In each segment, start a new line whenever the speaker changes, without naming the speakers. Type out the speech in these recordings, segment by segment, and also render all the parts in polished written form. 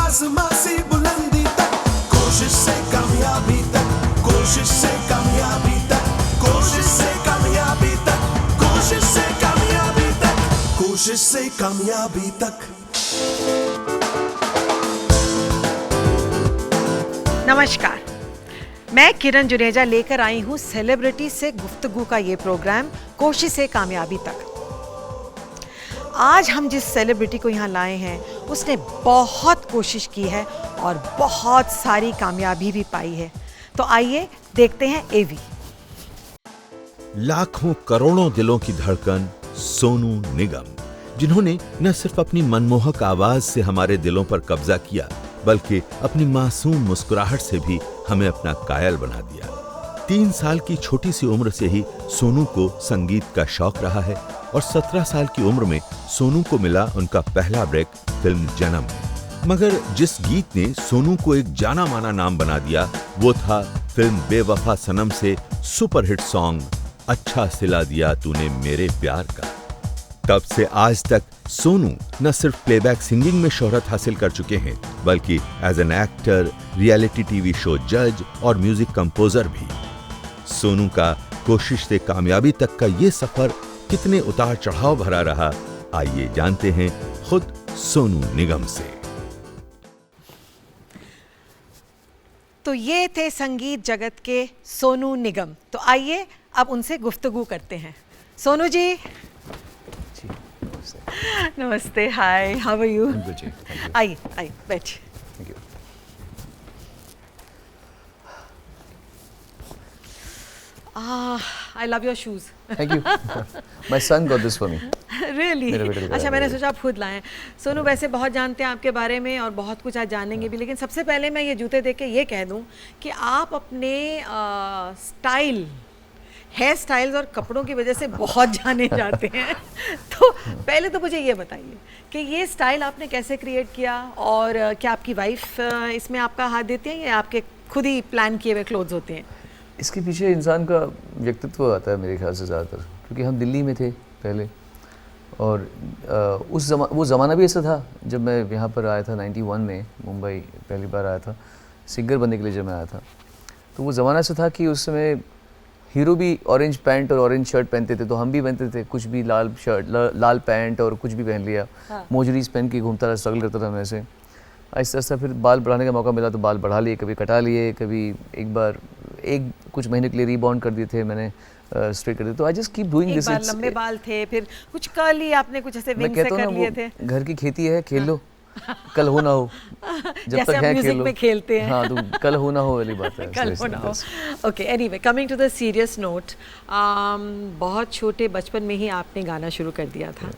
आसमां से बुलंदी तक, कोशिश से कामयाबी तक, कोशिश से कामयाबी तक, कोशिश से कामयाबी तक, कोशिश से कामयाबी तक, कोशिश से कामयाबी तक।
नमस्कार, मैं किरण जुनेजा लेकर आई हूँ सेलिब्रिटी से गुफ्तगू का ये प्रोग्राम कोशिश से कामयाबी तक। आज हम जिस सेलिब्रिटी को यहाँ लाए हैं उसने बहुत कोशिश की है और बहुत सारी कामयाबी भी पाई है। तो आइए देखते हैं एवी।
लाखों करोड़ों दिलों की धड़कन सोनू निगम, जिन्होंने न सिर्फ अपनी मनमोहक आवाज से हमारे दिलों पर कब्जा किया बल्कि अपनी मासूम मुस्कुराहट से भी हमें अपना कायल बना दिया। 3 साल की छोटी सी उम्र से ही सोनू को संगीत का शौक रहा है और 17 साल की उम्र में सोनू को मिला उनका पहला ब्रेक फिल्म जन्म में। मगर जिस गीत ने सोनू को एक जाना माना नाम बना दिया वो था फिल्म बेवफा सनम से सुपरहिट सॉन्ग अच्छा सिला दिया तूने मेरे प्यार का। तब से आज तक सोनू न सिर्फ प्लेबैक सिंगिंग में शोहरत हासिल कर चुके हैं बल्कि as an actor, reality TV show जज और म्यूजिक कंपोजर भी। सोनू का कोशिश से कामयाबी तक का ये सफर कितने उतार चढ़ाव भरा रहा, आइए जानते हैं खुद सोनू निगम से।
तो ये थे संगीत जगत के सोनू निगम। तो आइए अब उनसे गुफ्तगू करते हैं। सोनू जी, नमस्ते, हाय, हाउ आर यू? आइए आइए बैठिए।
Thank you.
I love your shoes.
Thank you. My son got this for me.
Really?
मेरे बेटे को
अच्छा,
लाया
मैंने
है।
सोचा आप खुद लाएं। सोनू वैसे बहुत जानते हैं आपके बारे में और बहुत कुछ आज जानेंगे भी, लेकिन सबसे पहले मैं ये जूते देख के ये कह दूं कि आप अपने स्टाइल, हेयर स्टाइल्स और कपड़ों की वजह से बहुत जाने जाते हैं। तो पहले तो मुझे ये बताइए कि ये स्टाइल आपने कैसे क्रिएट किया और क्या आपकी वाइफ इसमें आपका हाथ देती है या आपके खुद ही प्लान किए हुए क्लोथ्स होते हैं?
इसके पीछे इंसान का व्यक्तित्व आता है मेरे ख्याल से ज़्यादातर, क्योंकि हम दिल्ली में थे पहले और वो ज़माना भी ऐसा था जब मैं यहाँ पर आया था 91 में, मुंबई पहली बार आया था सिंगर बनने के लिए। जब मैं आया था तो वो ज़माना ऐसा था कि उस समय हीरो भी ऑरेंज पैंट और ऑरेंज शर्ट पहनते थे, तो हम भी पहनते थे कुछ भी, लाल शर्ट, लाल पैंट और कुछ भी पहन लिया।
हाँ।
मोजरीज पहन के घूमता रहा, स्ट्रगल करता था मैं ऐसे। आहिस्ता आहिस्ता फिर बाल बढ़ाने का मौका मिला तो बाल बढ़ा लिए, कभी कटा लिए, कभी एक बार कुछ महीने के लिए रीबॉन्ड कर दिए थे मैंने, स्ट्रेट कर दिए। तो I just keep doing this.
एक बार लंबे बाल थे, फिर कुछ कर्ल ही आपने कुछ ऐसे विंग से कर लिए थे।
घर की खेती है, खेल लो, कल हो ना हो, जब
जैसे
तक
हम
है
म्यूजिक
खेल लो।
में खेलते हैं।
हाँ, तो कल हो ना हो वाली बात है।
कल हो ना हो। Okay, anyway, coming to the serious note, बहुत छोटे बचपन में ही आपने गाना शुरू कर दिया था,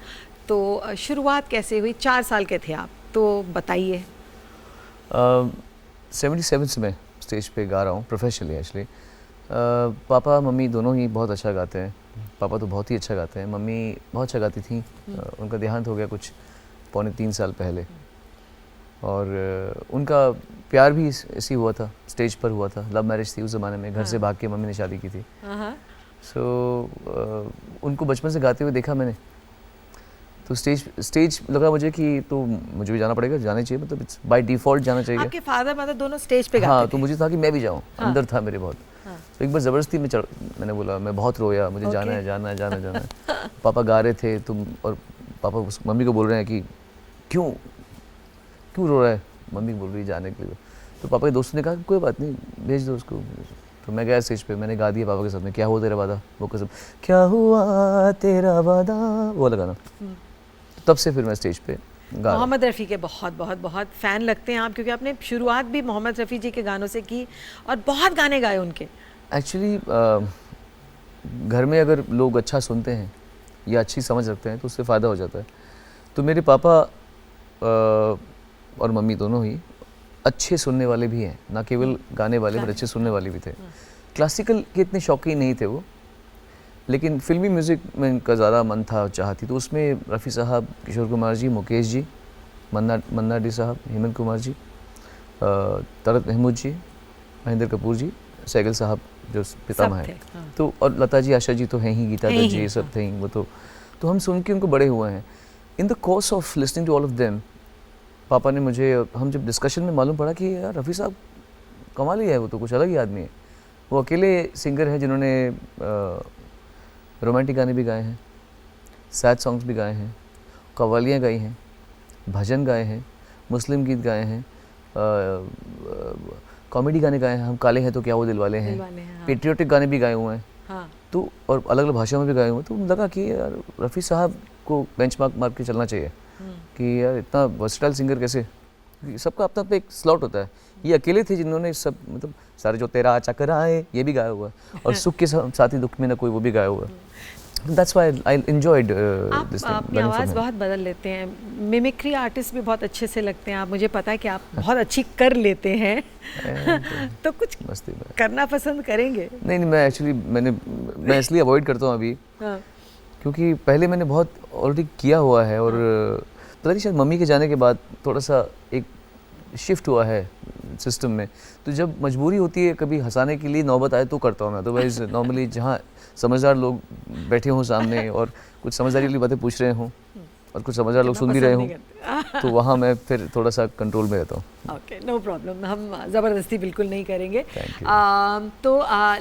तो शुरुआत कैसे हुई? 4 साल के थे आप, तो बताइए।
77 से मैं स्टेज पे गा रहा हूँ प्रोफेशनली एक्चुअली। पापा मम्मी दोनों ही बहुत अच्छा गाते हैं। पापा तो बहुत ही अच्छा गाते हैं, मम्मी बहुत अच्छा गाती थी। उनका देहांत हो गया कुछ 2.5-3 साल पहले, और उनका प्यार भी ऐसे हुआ था, स्टेज पर हुआ था। लव मैरिज थी उस ज़माने में, घर से भाग के मम्मी ने शादी की थी। सो उनको बचपन से गाते हुए देखा मैंने, तो स्टेज लगा मुझे कि तो मुझे भी जाना पड़ेगा, जाना चाहिए, मतलब इट्स बाय डिफ़ॉल्ट जाना चाहिए।
आपके फादर मदर दोनों स्टेज पे गाते
हाँ,
थे?
तो मुझे था कि मैं भी जाऊँ, अंदर था मेरे बहुत। तो एक बार ज़बरदस्ती में मैंने बोला, मैं बहुत रोया, मुझे जाना है, जाना है, जाना है, जाना है। पापा गा रहे थे तुम, और पापा मम्मी को बोल रहे हैं कि क्यों रो रहा है, मम्मी बोल रही है जाने के लिए। तो पापा के दोस्तों ने कहा कोई बात नहीं, भेज दो उसको। तो मैं गया स्टेज पे, मैंने गा दिया पापा के सामने, क्या हुआ तेरा वादा, वो कसम, क्या हुआ तेरा वादा, वो लगाना। तब से फिर मैं स्टेज पे गा।
मोहम्मद रफ़ी के बहुत बहुत बहुत फ़ैन लगते हैं आप, क्योंकि आपने शुरुआत भी मोहम्मद रफ़ी जी के गानों से की और बहुत गाने गाए उनके।
एक्चुअली घर में अगर लोग अच्छा सुनते हैं या अच्छी समझ रखते हैं तो उससे फ़ायदा हो जाता है। तो मेरे पापा और मम्मी दोनों ही अच्छे सुनने वाले भी हैं, ना केवल गाने वाले पर अच्छे सुनने वाले भी थे। क्लासिकल के इतने शौकीन नहीं थे वो, लेकिन फिल्मी म्यूज़िक में इनका ज़्यादा मन था, चाह थी। तो उसमें रफ़ी साहब, किशोर कुमार जी, मुकेश जी, मन्ना डे साहब, हेमंत कुमार जी, तरत महमूद जी, महेंद्र कपूर जी, सैगल साहब जो पितामह हैं, तो और लता जी, आशा जी तो हैं ही, गीता दत्त जी, ये सब थे ही। वो तो हम सुन के उनको बड़े हुए हैं। In the course of listening to all of them पापा ने मुझे, हम जब डिस्कशन में मालूम पड़ा कि यार रफ़ी साहब कमाल ही है, वो तो कुछ अलग ही आदमी है। वो अकेले सिंगर हैं जिन्होंने रोमांटिक गाने भी गाए हैं, सैड सॉन्ग्स भी गाए हैं, कव्वालियाँ गाई हैं, भजन गाए हैं, मुस्लिम गीत गाए हैं, कॉमेडी गाने गाए हैं, हम काले हैं तो क्या वो दिलवाले हैं,
हाँ।
पेट्रियोटिक गाने भी गाए हुए हैं।
हाँ।
तो और अलग अलग भाषाओं में भी गाए हुए हैं। तो मुझे लगा कि यार रफ़ी साहब को बेंचमार्क मार के चलना चाहिए कि यार इतना वर्सटाइल सिंगर कैसे, सबका अपना अपना एक स्लॉट होता है। ये अकेले थे जिन्होंने सब मतलब सारे जो तेरा चकराए ये भी गाया हुआ है और सुख के साथ ही दुख में ना कोई वो भी गाया हुआ है। That's why I enjoyed this thing.
आप अपनी आवाज़ बहुत बदल लेते हैं, मिमिक्री आर्टिस्ट भी बहुत अच्छे से लगते हैं आप, मुझे पता है कि आप बहुत अच्छी कर लेते हैं तो कुछ
मस्ती में
करना पसंद करेंगे?
नहीं, मैं एक्चुअली मैं इसलिए अवॉइड करता हूँ अभी
हाँ।
क्योंकि पहले मैंने बहुत ऑलरेडी किया हुआ है और पता नहीं शायद मम्मी के जाने के बाद थोड़ा सा एक शिफ्ट हुआ है सिस्टम में। तो जब मजबूरी होती है कभी हंसाने के लिए नौबत आए तो करता हूँ मैं, अदरवाइज नॉर्मली जहाँ समझदार लोग बैठे हों सामने और कुछ समझदारी वाली बातें पूछ रहे हों और कुछ समझदार लोग सुन भी रहे हों तो वहाँ मैं फिर थोड़ा सा कंट्रोल में रहता हूँ।
ओके, नो प्रॉब्लम, हम ज़बरदस्ती बिल्कुल नहीं करेंगे।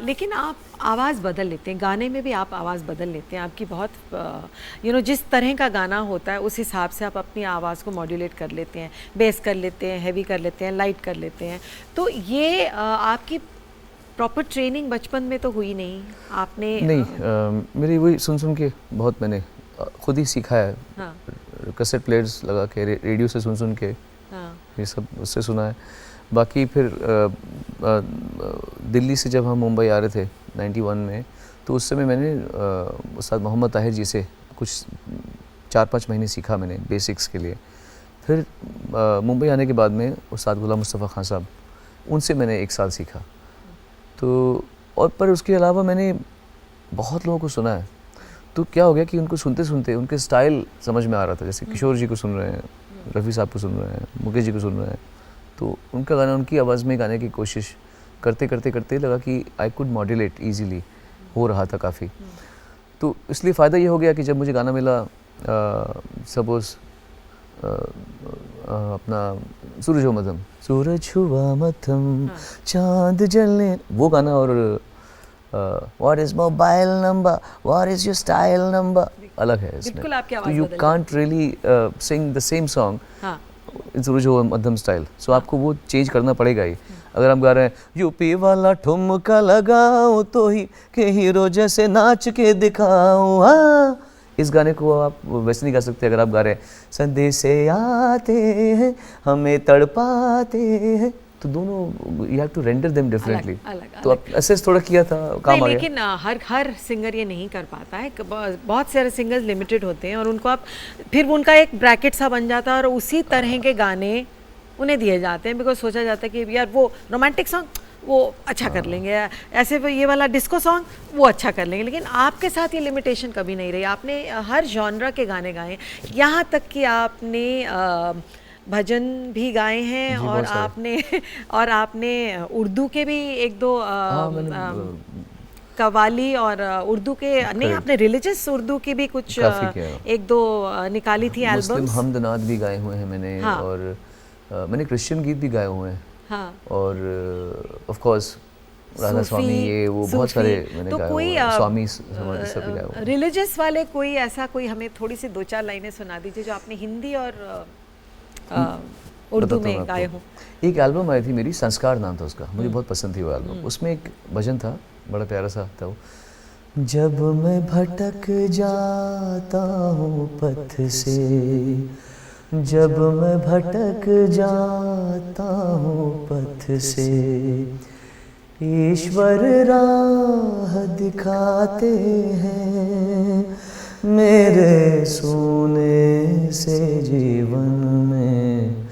लेकिन आप आवाज़ बदल लेते हैं, गाने में भी आप आवाज़ बदल लेते हैं, आपकी बहुत जिस तरह का गाना होता है उस हिसाब से आप अपनी आवाज़ को मॉड्यूलेट कर लेते हैं, बेस कर लेते हैं, हैवी कर लेते हैं, लाइट कर लेते हैं। तो ये आपकी प्रॉपर ट्रेनिंग बचपन में तो हुई नहीं आपने?
नहीं, मेरी वही सुन के बहुत मैंने खुद ही सीखा है।
हाँ।
कैसेट प्लेयर्स लगा के रेडियो से सुन के
हाँ।
ये सब उससे सुना है। बाकी फिर दिल्ली से जब हम मुंबई आ रहे थे 91 में तो उस समय मैंने उस्ताद मोहम्मद ताहिर जी से कुछ 4-5 महीने सीखा मैंने बेसिक्स के लिए। फिर मुंबई आने के बाद में उस्ताद गुलाम मुस्तफ़ा खान साहब, उनसे मैंने 1 साल सीखा। तो और पर उसके अलावा मैंने बहुत लोगों को सुना है। तो क्या हो गया कि उनको सुनते सुनते उनके स्टाइल समझ में आ रहा था। जैसे किशोर जी को सुन रहे हैं, रफ़ी साहब को सुन रहे हैं, मुकेश जी को सुन रहे हैं, तो उनका गाना उनकी आवाज़ में गाने की कोशिश करते करते करते लगा कि आई कुड मॉड्यूलेट ईजीली, हो रहा था काफ़ी। तो इसलिए फ़ायदा ये हो गया कि जब मुझे गाना मिला सपोज़ अपना सूरज हुआ मध्यम, सूरज हुआ मध्यम चांद जलने, वो गाना और What is mobile number? What is your style number? अलग है इसमें।
बिल्कुल आपकी
तो
आवाज़
you
बदल
can't really sing the same song
हाँ।
in सूरज हुआ मध्यम स्टाइल। सो आपको वो चेंज करना पड़ेगा ही। अगर हम गा रहे हैं यूपी वाला ठुमका लगाओ तो ही के हीरो जैसे नाच के दिखाओ, हाँ इस गाने को आप वैसे नहीं गा सकते। अगर आप गा रहे हैं संदेश से आते हैं हमें तड़पाते हैं, तो दोनों you have to render them differently. तो आप असेस थोड़ा किया था, काम आ गया।
लेकिन हर सिंगर ये नहीं कर पाता है। बहुत सारे सिंगर्स लिमिटेड होते हैं और उनको आप फिर उनका एक ब्रैकेट सा बन जाता है और उसी तरह के गाने उन्हें दिए जाते हैं, बिकॉज सोचा जाता है कि यार वो रोमांटिक सॉन्ग वो अच्छा कर लेंगे, ऐसे ये वाला डिस्को सॉन्ग वो अच्छा कर लेंगे। लेकिन आपके साथ ये लिमिटेशन कभी नहीं रही, आपने हर जॉनरा के गाने गाए, यहाँ तक कि आपने भजन भी गाए हैं और आपने उर्दू के भी 1-2 कव्वाली और उर्दू के नहीं, आपने रिलीजियस उर्दू की भी कुछ 1-2 निकाली थी एल्बम्स।
मुस्लिम हमद नात भी गाए हुए हैं मैंने। हाँ। और मैंने क्रिश्चियन गीत भी गाए हुए हैं। हाँ। और ऑफ कोर्स राधा स्वामी ये वो बहुत सारे मैंने गाए हुए हैं, स्वामी सब भी गाए हुए हैं।
रिलीजियस वाले कोई ऐसा कोई हमें थोड़ी सी 2-4 लाइनें सुना दीजिए जो आपने हिंदी और उर्दू में गाए हो।
एक एल्बम आई थी मेरी, संस्कार नाम था उसका, मुझे बहुत पसंद थी वो एल्बम। उसमें एक भजन था, बड़ा प्यारा सा था वो। जब मैं भटक जाता हूँ पथ से, जब मैं भटक जाता हूँ पथ से, ईश्वर राह दिखाते हैं मेरे सोने से जीवन में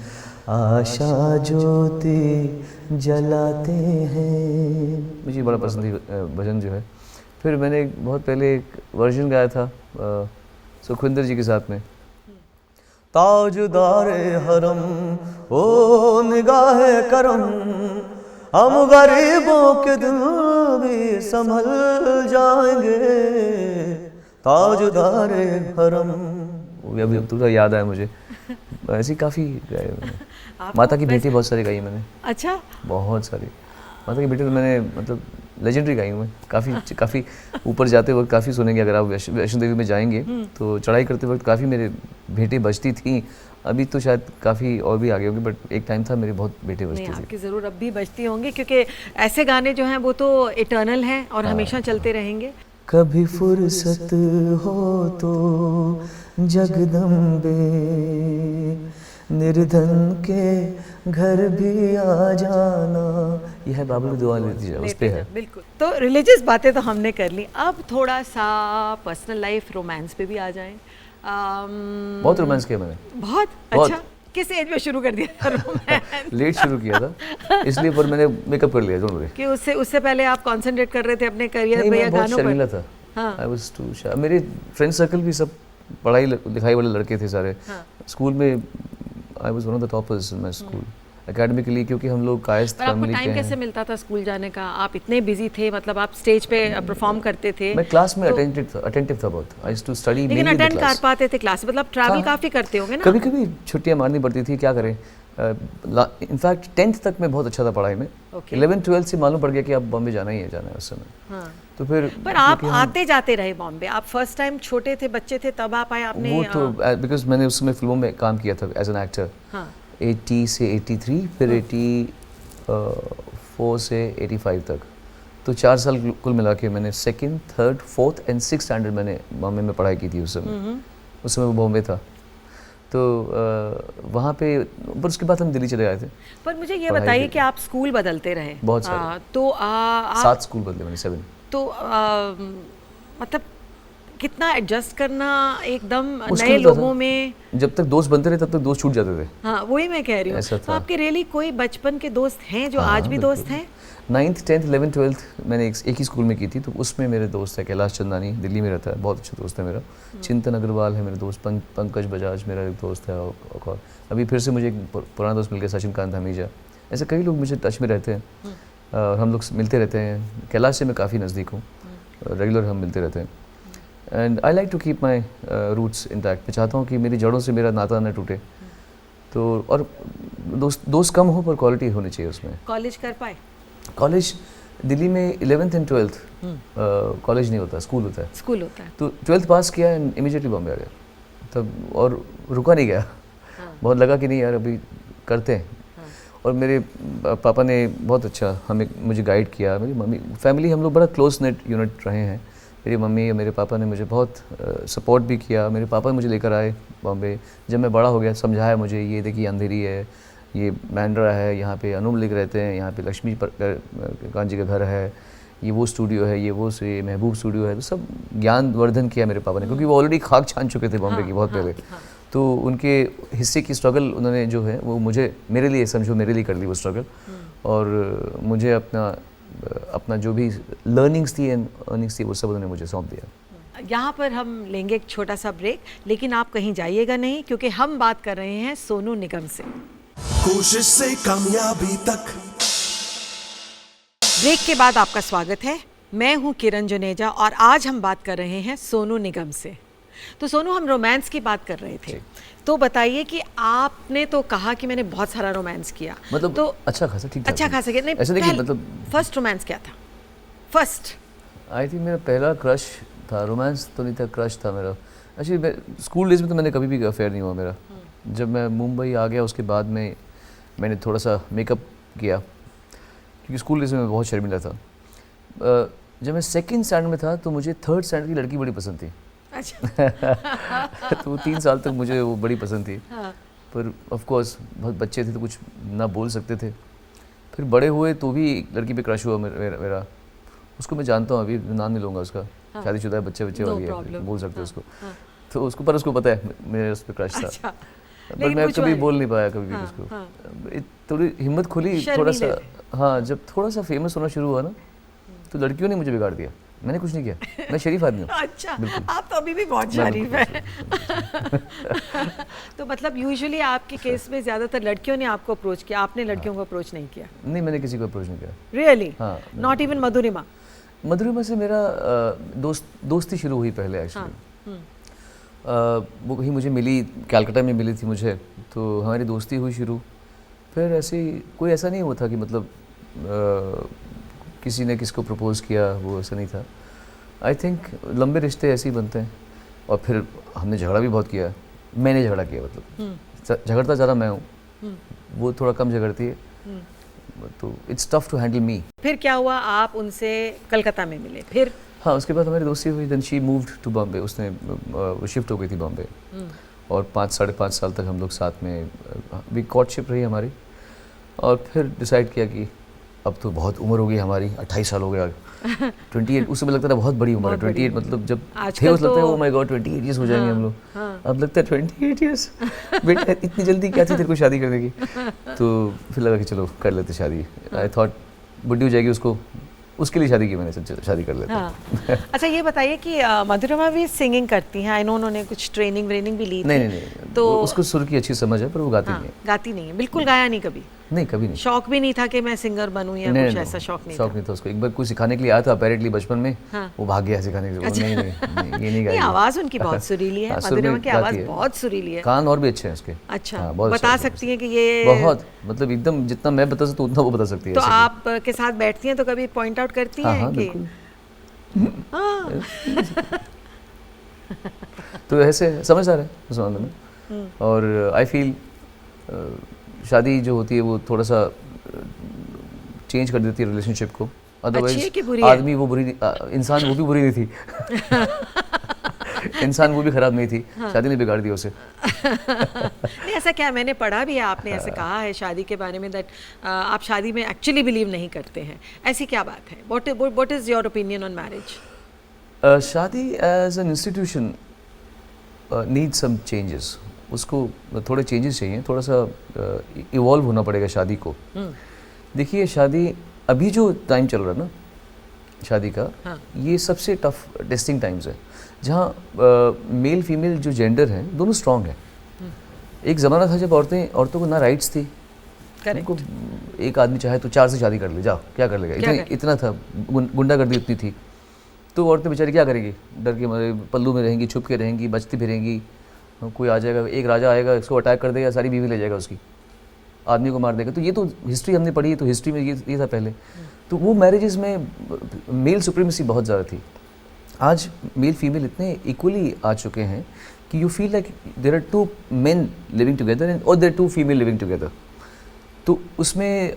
आशा ज्योति जलाते हैं। मुझे बड़ा पसंद है भजन जो है। फिर मैंने बहुत पहले एक वर्जन गाया था सुखविंदर जी के साथ में, ताजदारे हरम ओ निगाहे करम, हम गरीबों के दिल भी संभल जाएंगे, ताजदारे हरम। अभी थोड़ा याद आया मुझे। ऐसी काफ़ी गाए मैंने। माता की बेटी बहुत सारी गाई मैंने,
अच्छा,
बहुत सारी। माता की बेटी तो मैंने मतलब लेजेंडरी गाई हूँ मैं, काफ़ी ऊपर जाते वक्त काफ़ी सुनेंगे। अगर आप वैष्णो देवी में जाएंगे तो चढ़ाई करते वक्त काफ़ी मेरे भेंटें बजती थी। अभी तो शायद काफ़ी और भी आगे होंगे, बट एक टाइम था मेरी बहुत भेंटें
नहीं
बजती थी।
आपकी ज़रूर अब भी बजती होंगी, क्योंकि ऐसे गाने जो हैं वो तो इटर्नल हैं और हमेशा चलते रहेंगे।
कभी फुर्सत हो तो जगदम्बे, निर्धन के घर भी आ जाना। यह है बाबुल दुआ लेती जा, उस पे है।
बिल्कुल। तो रिलीजियस बातें तो हमने कर ली, अब थोड़ा सा पर्सनल लाइफ, रोमांस पे भी आ जाएं।
बहुत रोमांस किया मैंने,
बहुत
बहुत।
अच्छा। किस एज में शुरू कर दिया था रोमांस?
लेट शुरू किया था इसलिए, पर मैंने मेकअप कर लिया, डोंट वरी।
कि उससे पहले आप कंसंट्रेट कर रहे थे अपने करियर
नहीं,
पे या
मैं बहुत
गानों पर?
शर्मीला था।
हाँ।
आई वाज टू शाय। मेरे फ्रेंड सर्कल भी सब पढ़ाई लिखाई वाले लड़के थे सारे।
हाँ।
स्कूल में I was one of the toppers in my school academically, क्योंकि हम लोग कायस्थ
पर आपको
फैमिली के
टाइम कैसे
हैं।
मिलता था स्कूल जाने का? आप इतने बिजी थे, मतलब आप स्टेज पे परफॉर्म करते थे।
मैं क्लास में
तो-
अटेंटिव था बहुत। आई यूज्ड टू स्टडी
लेकिन
मेनली इन द
अटेंड कर
क्लास।
पाते थे क्लास, मतलब ट्रैवल
हाँ।
काफी करते होंगे ना?
कभी कभी छुट्टियां मारनी पड़ती थी, क्या करें। इनफैक्ट 10th तक मैं बहुत अच्छा था पढ़ाई में।
Okay.
11th-12th से मालूम पड़ गया कि अब बॉम्बे जाना ही है, जाना है उस समय।
हाँ।
तो फिर
पर आप
क्योंकि हम-
आते जाते रहे बॉम्बे। आप फर्स्ट टाइम छोटे थे, बच्चे थे, तब आप आए आपने?
वो तो बिकॉज मैंने उस समय फिल्मों में काम किया था एज एन एक्टर।
हाँ।
80 से 83, फिर 84 से 85 तक। तो 4 साल कुल मिला के मैंने 2nd, 3rd, 4th and 6th standard मैंने बॉम्बे में पढ़ाई की थी उस समय। उस समय वो बॉम्बे था, तो वहाँ पे। पर उसके बाद हम दिल्ली चले आए थे।
पर मुझे ये
पढ़ाई
बताइए
के
कि आप स्कूल बदलते रहे
बहुत सारे।
तो आप
7 स्कूल बदले मैंने, 7।
तो मतलब कितना एडजस्ट करना एकदम
मुश्किल
नए
होता था।
लोगों में?
जब तक दोस्त बनते रहे तब तक दोस्त छूट जाते थे।
हाँ, वही मैं कह रही हूँ।
ऐसा
तो
था।
आपके रियली कोई बचपन के दोस्त हैं जो
हाँ,
आज भी दोस्त हैं?
9th, 10th, 11th, 12th मैंने एक ही स्कूल में की थी, तो उसमें मेरे दोस्त है कैलाश चंदानी, दिल्ली में रहता है, बहुत अच्छा दोस्त है मेरा। चिंतन अग्रवाल है मेरे दोस्त, पंकज बजाज मेरा एक दोस्त है, और अभी फिर से मुझे एक पुराना दोस्त मिल गया, सचिन कांत हमीजा। ऐसे कई लोग मुझे टच में रहते हैं और हम लोग मिलते रहते हैं। कैलाश से मैं काफ़ी नज़दीक हूँ, रेगुलर हम मिलते रहते हैं। And I like to keep my roots intact. मैं चाहता हूँ कि मेरी जड़ों से मेरा नाता न टूटे। तो और दोस्त कम हो पर क्वालिटी होनी चाहिए उसमें।
कॉलेज कर पाए?
कॉलेज दिल्ली में 11th एंड 12th कॉलेज नहीं होता, स्कूल होता है।
स्कूल होता है।
तो 12th पास किया एंड इमीडिएटली बॉम्बे आ गया तब, और रुका नहीं गया। बहुत लगा कि नहीं यार अभी करते हैं। और मेरे पापा ने बहुत अच्छा मुझे गाइड किया। मेरी मम्मी, फैमिली हम लोग बड़ा क्लोज नेट यूनिट रहे हैं। मेरी मम्मी और मेरे पापा ने मुझे बहुत सपोर्ट भी किया। मेरे पापा मुझे लेकर आए बॉम्बे। जब मैं बड़ा हो गया समझाया मुझे, ये देखिए अंधेरी है, ये बैंड्रा है, यहाँ पे अनु मलिक रहते हैं, यहाँ पे लक्ष्मी कांत जी का घर है, ये वो स्टूडियो है, ये वो से महबूब स्टूडियो है। तो सब ज्ञान वर्धन किया मेरे पापा ने, क्योंकि वो ऑलरेडी खाक छान चुके थे बॉम्बे की बहुत पहले। तो उनके हिस्से की स्ट्रगल उन्होंने जो है वो मुझे, मेरे लिए समझो, मेरे लिए कर ली वो स्ट्रगल। और मुझे अपना जो भी लर्निंग्स थी एंड अर्निंग्स थी वो सब उन्होंने मुझे सौंप दिया।
यहाँ पर हम लेंगे एक छोटा सा ब्रेक, लेकिन आप कहीं जाइएगा नहीं, क्योंकि हम बात कर रहे हैं सोनू निगम से।
कोशिश से कामयाबी तक।
ब्रेक के बाद आपका स्वागत है। मैं हूँ किरण जुनेजा और आज हम बात कर रहे हैं सोनू निगम से। तो सोनू, हम रोमांस की बात कर रहे थे, तो बताइए कि आपने तो कहा कि मैंने बहुत सारा रोमांस किया,
मतलब
तो
अच्छा खासा, ठीक
अच्छा खासा किया। नहीं,
ऐसे नहीं कि मतलब
फर्स्ट रोमांस क्या था? फर्स्ट
आई थिंक मेरा पहला क्रश था, रोमांस तो नहीं था, क्रश था मेरा। एक्चुअली स्कूल डेज में तो मैंने कभी भी अफेयर नहीं हुआ मेरा। जब मैं मुंबई आ गया उसके बाद में मैंने थोड़ा सा मेकअप किया, क्योंकि स्कूल डेज में मैं बहुत शर्मिला था। जब मैं 2nd स्टैंडर्ड में था तो मुझे 3rd स्टैंडर्ड की लड़की बड़ी पसंद थी।
अच्छा।
तो 3 साल तक मुझे वो बड़ी पसंद थी।
हाँ।
पर ऑफ कोर्स बहुत बच्चे थे तो कुछ ना बोल सकते थे। फिर बड़े हुए तो भी एक लड़की पे क्रश हुआ मेरा। उसको मैं जानता हूँ, अभी नाम नहीं लूँगा उसका।
हाँ।
शादीशुदा है, बच्चे
No
हो गए,
problem.
बोल सकते
हाँ,
उसको।
हाँ।
तो उसको पता है मेरे उस पर क्रश था।
अच्छा।
बट
लेकिन
मैं
कुछ
कभी
हुआ
बोल नहीं पाया कभी भी
हाँ,
उसको।
हाँ।
थोड़ी हिम्मत खुली थोड़ा सा।
शर्मीले
हाँ, जब थोड़ा सा फेमस होना शुरू हुआ ना, तो लड़कियों ने मुझे बिगाड़ दिया। मैंने कुछ नहीं किया, मैं शरीफ आदमी हूँ।
अच्छा, आप तो अभी भी बहुत शरीफ है। तो मतलब यूजुअली आपके केस में ज्यादातर लड़कियों ने आपको अप्रोच किया, आपने लड़कियों को अप्रोच नहीं किया?
नहीं, मैंने किसी को अप्रोच नहीं किया।
रियली?
हाँ,
नॉट इवन मधुरिमा?
मधुरिमा से मेरा दोस्ती शुरू हुई पहले एक्चुअली। वो कहीं मुझे मिली, कलकत्ता में मिली थी मुझे, तो हमारी दोस्ती हुई शुरू। फिर ऐसे कोई ऐसा नहीं हुआ था कि मतलब किसी ने किसको प्रपोज़ किया, वो ऐसा नहीं था। आई थिंक लंबे रिश्ते ऐसे ही बनते हैं। और फिर हमने झगड़ा भी बहुत किया, मैंने झगड़ा किया, मतलब झगड़ता ज़्यादा मैं हूँ, वो थोड़ा कम झगड़ती है, तो इट्स टफ टू हैंडल मी।
फिर क्या हुआ, आप उनसे कलकत्ता में मिले? फिर
हाँ, उसके बाद हमारी दोस्ती हुई, then she moved to Bombay, उसने वो शिफ्ट हो गई थी बॉम्बे, और 5-5.5 साल तक हम लोग साथ में भी कॉर्टशिप रही हमारी। और फिर डिसाइड किया कि अब तो बहुत उम्र हो गई हमारी, 28 साल हो गया, 28 उस समय लगता था बहुत बड़ी उम्र है, 28 मतलब जब थे उस लगता है ओ माय गॉड 28 इयर्स हो जाएंगे हम लोग, अब लगता है 28 इयर्स, बेटा इतनी जल्दी क्या थी तेरे को शादी करने की। तो फिर लगा कि चलो कर लेते शादी। आई थॉट बुढ़ी हो जाएगी उसको, उसके लिए शादी की मैंने, शादी कर लेते।
हाँ। अच्छा ये बताइए कि मधुरमा भी सिंगिंग करती हैं, आई नो उन्होंने कुछ ट्रेनिंग व्रेनिंग भी ली थी।
नहीं,
तो
उसको सुर की अच्छी समझ है, पर वो गाती नहीं है।
गाती नहीं है, बिल्कुल गाया नहीं कभी?
नहीं, कभी नहीं।
शौक भी नहीं था कि मैं सिंगर बनूं या कुछ ऐसा? शौक नहीं था उसको।
एक बार कोई सिखाने के लिए आया था अपेरेंटली बचपन में,
हाँ।
वो भाग गया सिखाने के लिए।
अच्छा।
नहीं, ये नहीं गाएगी।
आवाज उनकी बहुत सुरीली है, मधुरमा की आवाज बहुत सुरीली है।
कान और भी अच्छे हैं उसके।
अच्छा,
हाँ,
बता सकती हैं कि ये
बहुत, मतलब एकदम जितना मैं बता सकता हूँ उतना वो बता सकती है।
तो आप के साथ बैठती हैं तो कभी पॉइंट आउट करती हैं?
हाँ,
कि
बिल्कुल।
हाँ।
तो ऐसे समझदार है उस मामले में। और आई फील शादी जो होती है वो थोड़ा सा चेंज कर देती है रिलेशनशिप को। अदरवाइज आदमी वो बुरी, इंसान वो भी बुरी नहीं थी। इंसान वो भी खराब नहीं थी। हाँ। शादी ने बिगाड़ दिया उसे।
नहीं ऐसा क्या, मैंने पढ़ा भी है, आपने ऐसे कहा है शादी के बारे में दैट आप शादी में एक्चुअली बिलीव नहीं करते हैं, ऐसी क्या बात है? What is your opinion on marriage?
शादी as an institution need some changes. उसको थोड़े चेंजेस चाहिए, थोड़ा सा इवॉल्व होना पड़ेगा शादी को। देखिए शादी अभी जो टाइम चल रहा है ना शादी का, हाँ। ये सबसे टफ टेस्टिंग टाइम्स है, जहाँ मेल फीमेल जो जेंडर हैं दोनों स्ट्रॉन्ग हैं। एक ज़माना था जब औरतों को ना राइट्स थी, उनको एक आदमी चाहे तो 4 से शादी कर ले, जाओ क्या कर लेगा, इतना था, गुंडागर्दी उतनी थी। तो औरतें बेचारी क्या करेगी, डर के मारे पल्लू में रहेंगी, छुप के रहेंगी, बचती फिरेंगी। कोई आ जाएगा, एक राजा आएगा, इसको अटैक कर देगा, सारी बीवी ले जाएगा उसकी, आदमी को मार देगा। तो ये तो हिस्ट्री हमने पढ़ी है, तो हिस्ट्री में ये था पहले। तो वो मैरिजेस में मेल सुप्रीमेसी बहुत ज़्यादा थी। आज मेल फीमेल इतने इक्वली आ चुके हैं कि you feel like there are 2 men living together and और देयर 2 फीमेल लिविंग टुगेदर। तो उसमें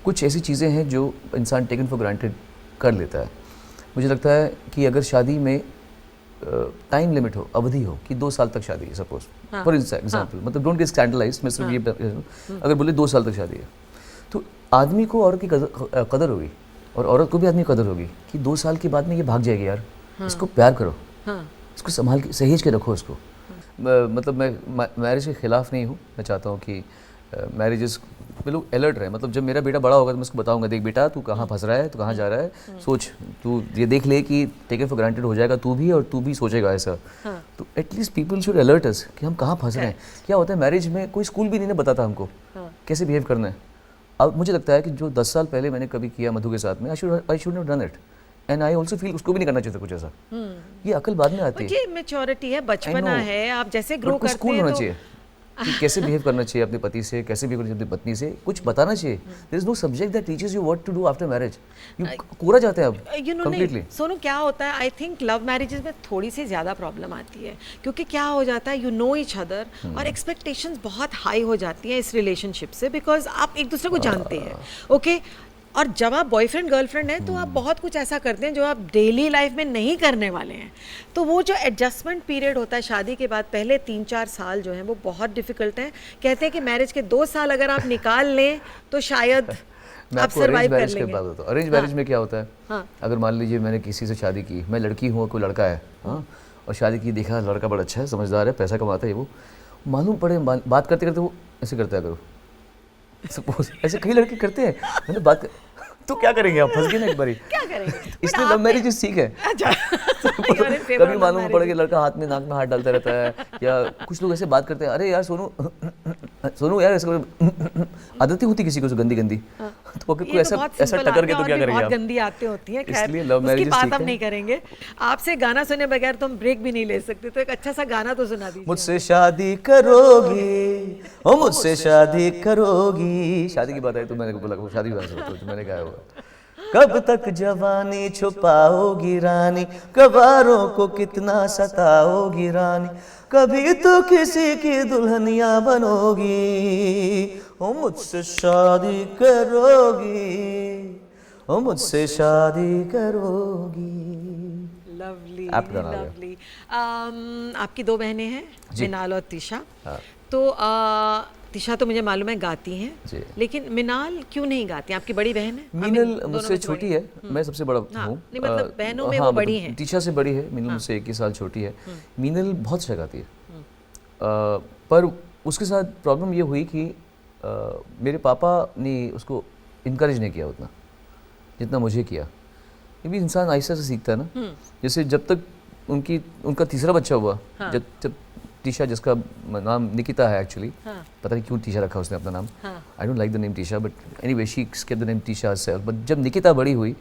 कुछ ऐसी चीज़ें हैं जो इंसान टेकन फॉर ग्रांटेड कर लेता है। मुझे लगता है कि अगर शादी में टाइम लिमिट हो, अवधि हो कि 2 साल तक शादी है सपोज, फॉर एग्जाम्पल, मतलब डोंट गेट स्कैंडलाइज्ड, मैं सिर्फ ये अगर बोले 2 साल तक शादी है, तो आदमी को औरत की कदर होगी और औरत को भी आदमी की कदर होगी कि 2 साल के बाद में ये भाग जाएगी यार। इसको प्यार करो, इसको संभाल के सहेज के रखो इसको। मतलब मैं मैरिज के खिलाफ नहीं हूँ, मैं चाहता हूँ कि मैरिजेस में लोग अलर्ट रहे। मतलब जब मेरा बेटा बड़ा होगा तो मैं उसको बताऊंगा, देख बेटा तू कहाँ फंस रहा है, तू कहाँ जा रहा है, सोच, तू ये देख ले कि टेकन फॉर ग्रांटेड हो जाएगा तू भी, और तू भी सोचेगा ऐसा। तो एटलीस्ट पीपल शुड अलर्ट अस कि हम कहाँ फंस रहे हैं। क्या होता है मैरिज में कोई स्कूल भी नहीं बताता हमको कैसे बिहेव करना है। अब मुझे लगता है कि जो 10 साल पहले मैंने कभी किया मधु के साथ में, I should have done it, and I also feel उसको भी नहीं करना चाहिए था कुछ ऐसा। ये अकल बाद में आती है,
ये मैच्योरिटी है, बचपना है, आप जैसे ग्रो करते हैं।
स्कूल होना चाहिए कि कैसे बिहेव करना चाहिए अपने पति से, कैसे बिहेव करना चाहिए अपनी पत्नी से, कुछ बताना चाहिए। There is no subject that teaches you what to do after marriage. You कोरा जाते हैं अब कंप्लीटली।
सोनू क्या होता है, आई थिंक लव मैरिजेस में थोड़ी सी ज़्यादा प्रॉब्लम आती है, क्योंकि क्या हो जाता है, यू नो ईच अदर और एक्सपेक्टेशंस बहुत हाई हो जाती हैं इस रिलेशनशिप से, बिकॉज आप एक दूसरे को जानते हैं। ओके, और जब आप बॉयफ्रेंड गर्लफ्रेंड हैं तो आप बहुत कुछ ऐसा करते हैं जो आप डेली लाइफ में नहीं करने वाले हैं। तो वो जो एडजस्टमेंट पीरियड होता है शादी के बाद, पहले 3-4 साल जो हैं वो बहुत डिफिकल्ट हैं। कहते हैं कि मैरिज के 2 साल अगर आप निकाल लें तो शायद आप सर्वाइव कर लेंगे।
अरेंज मैरिज में क्या होता है, अगर मान लीजिए मैंने किसी से शादी की, मैं लड़की हूँ, कोई लड़का है, और शादी की, देखा लड़का बड़ा अच्छा है, समझदार है, पैसा कमाता है, वो मालूम पड़े बात करते करते वो ऐसे करता है, करो सपोज ऐसे कई लड़के करते हैं, मतलब बात तो क्या करेंगे आप, फंस गए ना एक बारी, क्या करेंगे। इसलिए लव मैरिज ठीक है। कभी मालूम पड़े कि लड़का हाथ में नाक में हाथ डालता रहता है, या कुछ लोग ऐसे बात करते हैं, अरे यार सोनू यार ऐसे आदत ही होती किसी को गंदी गंदी, तो अगर कोई
ये
ऐसा
तो बहुत
ऐसा
सिंपल
टकर के
आते
तो
हैं
क्या
और भी
करेंगे
बहुत
आप?
गंदी आते होती हैं।
इसलिए
खैर
love
उसकी
marriages
बात
ठीक
हम
है।
नहीं करेंगे। आपसे गाना सुने बगैर तुम ब्रेक भी नहीं ले सकते, तो एक अच्छा सा गाना तो सुना दीजिए।
मुझसे शादी करोगी, ओ मुझसे शादी करोगी, शादी की बात आई तो मैंने बोला वो शादी की बात है, तो मैंने कहा होगा कब तक जवानी छुपाओगी रानी, कबारों को कितना सताओगी रानी, कभी तो किसी की दुल्हनिया बनोगी, ओ मुझसे शादी करोगी, ओ मुझसे शादी करोगी।
लवली
Apt गाना आ गया।
लवली। आपकी दो बहनें हैं,
जी।
मिनाल और तिशा।
हाँ।
तो तिशा तो मुझे मालूम है गाती
जी।
हैं, लेकिन मिनाल क्यों नहीं गाती? आपकी बड़ी बहन है?
मीनल
दोनों
मुझसे
में से
छोटी
बड़ी
है, मैं सबसे बड़ा
हाँ,
हूँ।
नहीं मतलब बहनों में
हाँ,
वो बड़ी हैं।
टीशा से बड़ी है, मीनल मुझसे 1 ही साल छोटी है। मीनल बहुत अच्छा गाती है, पर उसके साथ प्रॉब्लम ये हुई कि मेरे पापा ने उसको इनकरेज नहीं किया उतना जितना मुझे किया। ये भी इंसान आहिस्ता से सीखता है ना। जैसे जब तक उनका तीसरा बच्चा हुआ,
हाँ।
जब टीशा, जिसका नाम निकिता है एक्चुअली,
हाँ।
पता नहीं क्यों टीशा रखा उसने अपना नाम,
हाँ।
I don't like the name Trisha, but anyway she kept the name Trisha herself। But जब निकिता बड़ी हुई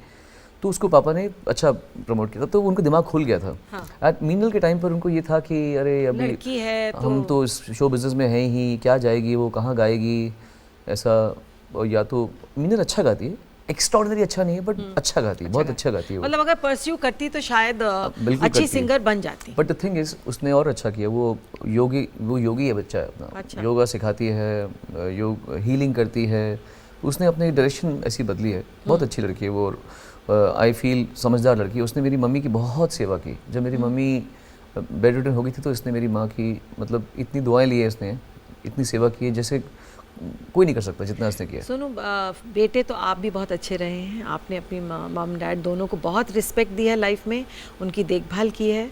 तो उसको पापा ने अच्छा प्रमोट किया, तो उनको दिमाग खुल गया था।
हाँ।
एट मीनल के टाइम पर उनको ये था कि अरे अभी
लड़की है
हम तो इस शो बिजनेस में हैं ही, क्या जाएगी वो, कहाँ गाएगी ऐसा। और या तो मीनल अच्छा गाती है, एक्स्ट्राऑर्डिनरी अच्छा नहीं है बट अच्छा गाती है, बहुत अच्छा गाती है वो।
मतलब अगर परस्यू करती तो शायद
बिल्कुल
अच्छी
करती है।
सिंगर बन जाती।
बट द थिंग इज उसने और अच्छा किया, वो योगी है बच्चा है अपना।
अच्छा।
योगा सिखाती है, योग हीलिंग करती है, उसने अपनी डायरेक्शन ऐसी बदली है, बहुत अच्छी लड़की है वो। आई फील समझदार लड़की है। उसने मेरी मम्मी की बहुत सेवा की। जब मेरी मम्मी बेड रिटर्न हो गई थी तो इसने मेरी माँ की मतलब इतनी दुआएं ली है इसने, इतनी सेवा की है जैसे कोई नहीं कर सकता जितना इसने किया।
सुनो बेटे तो आप भी बहुत अच्छे रहे हैं। आपने अपनी मम डैड दोनों को बहुत रिस्पेक्ट दी है लाइफ में, उनकी देखभाल की है।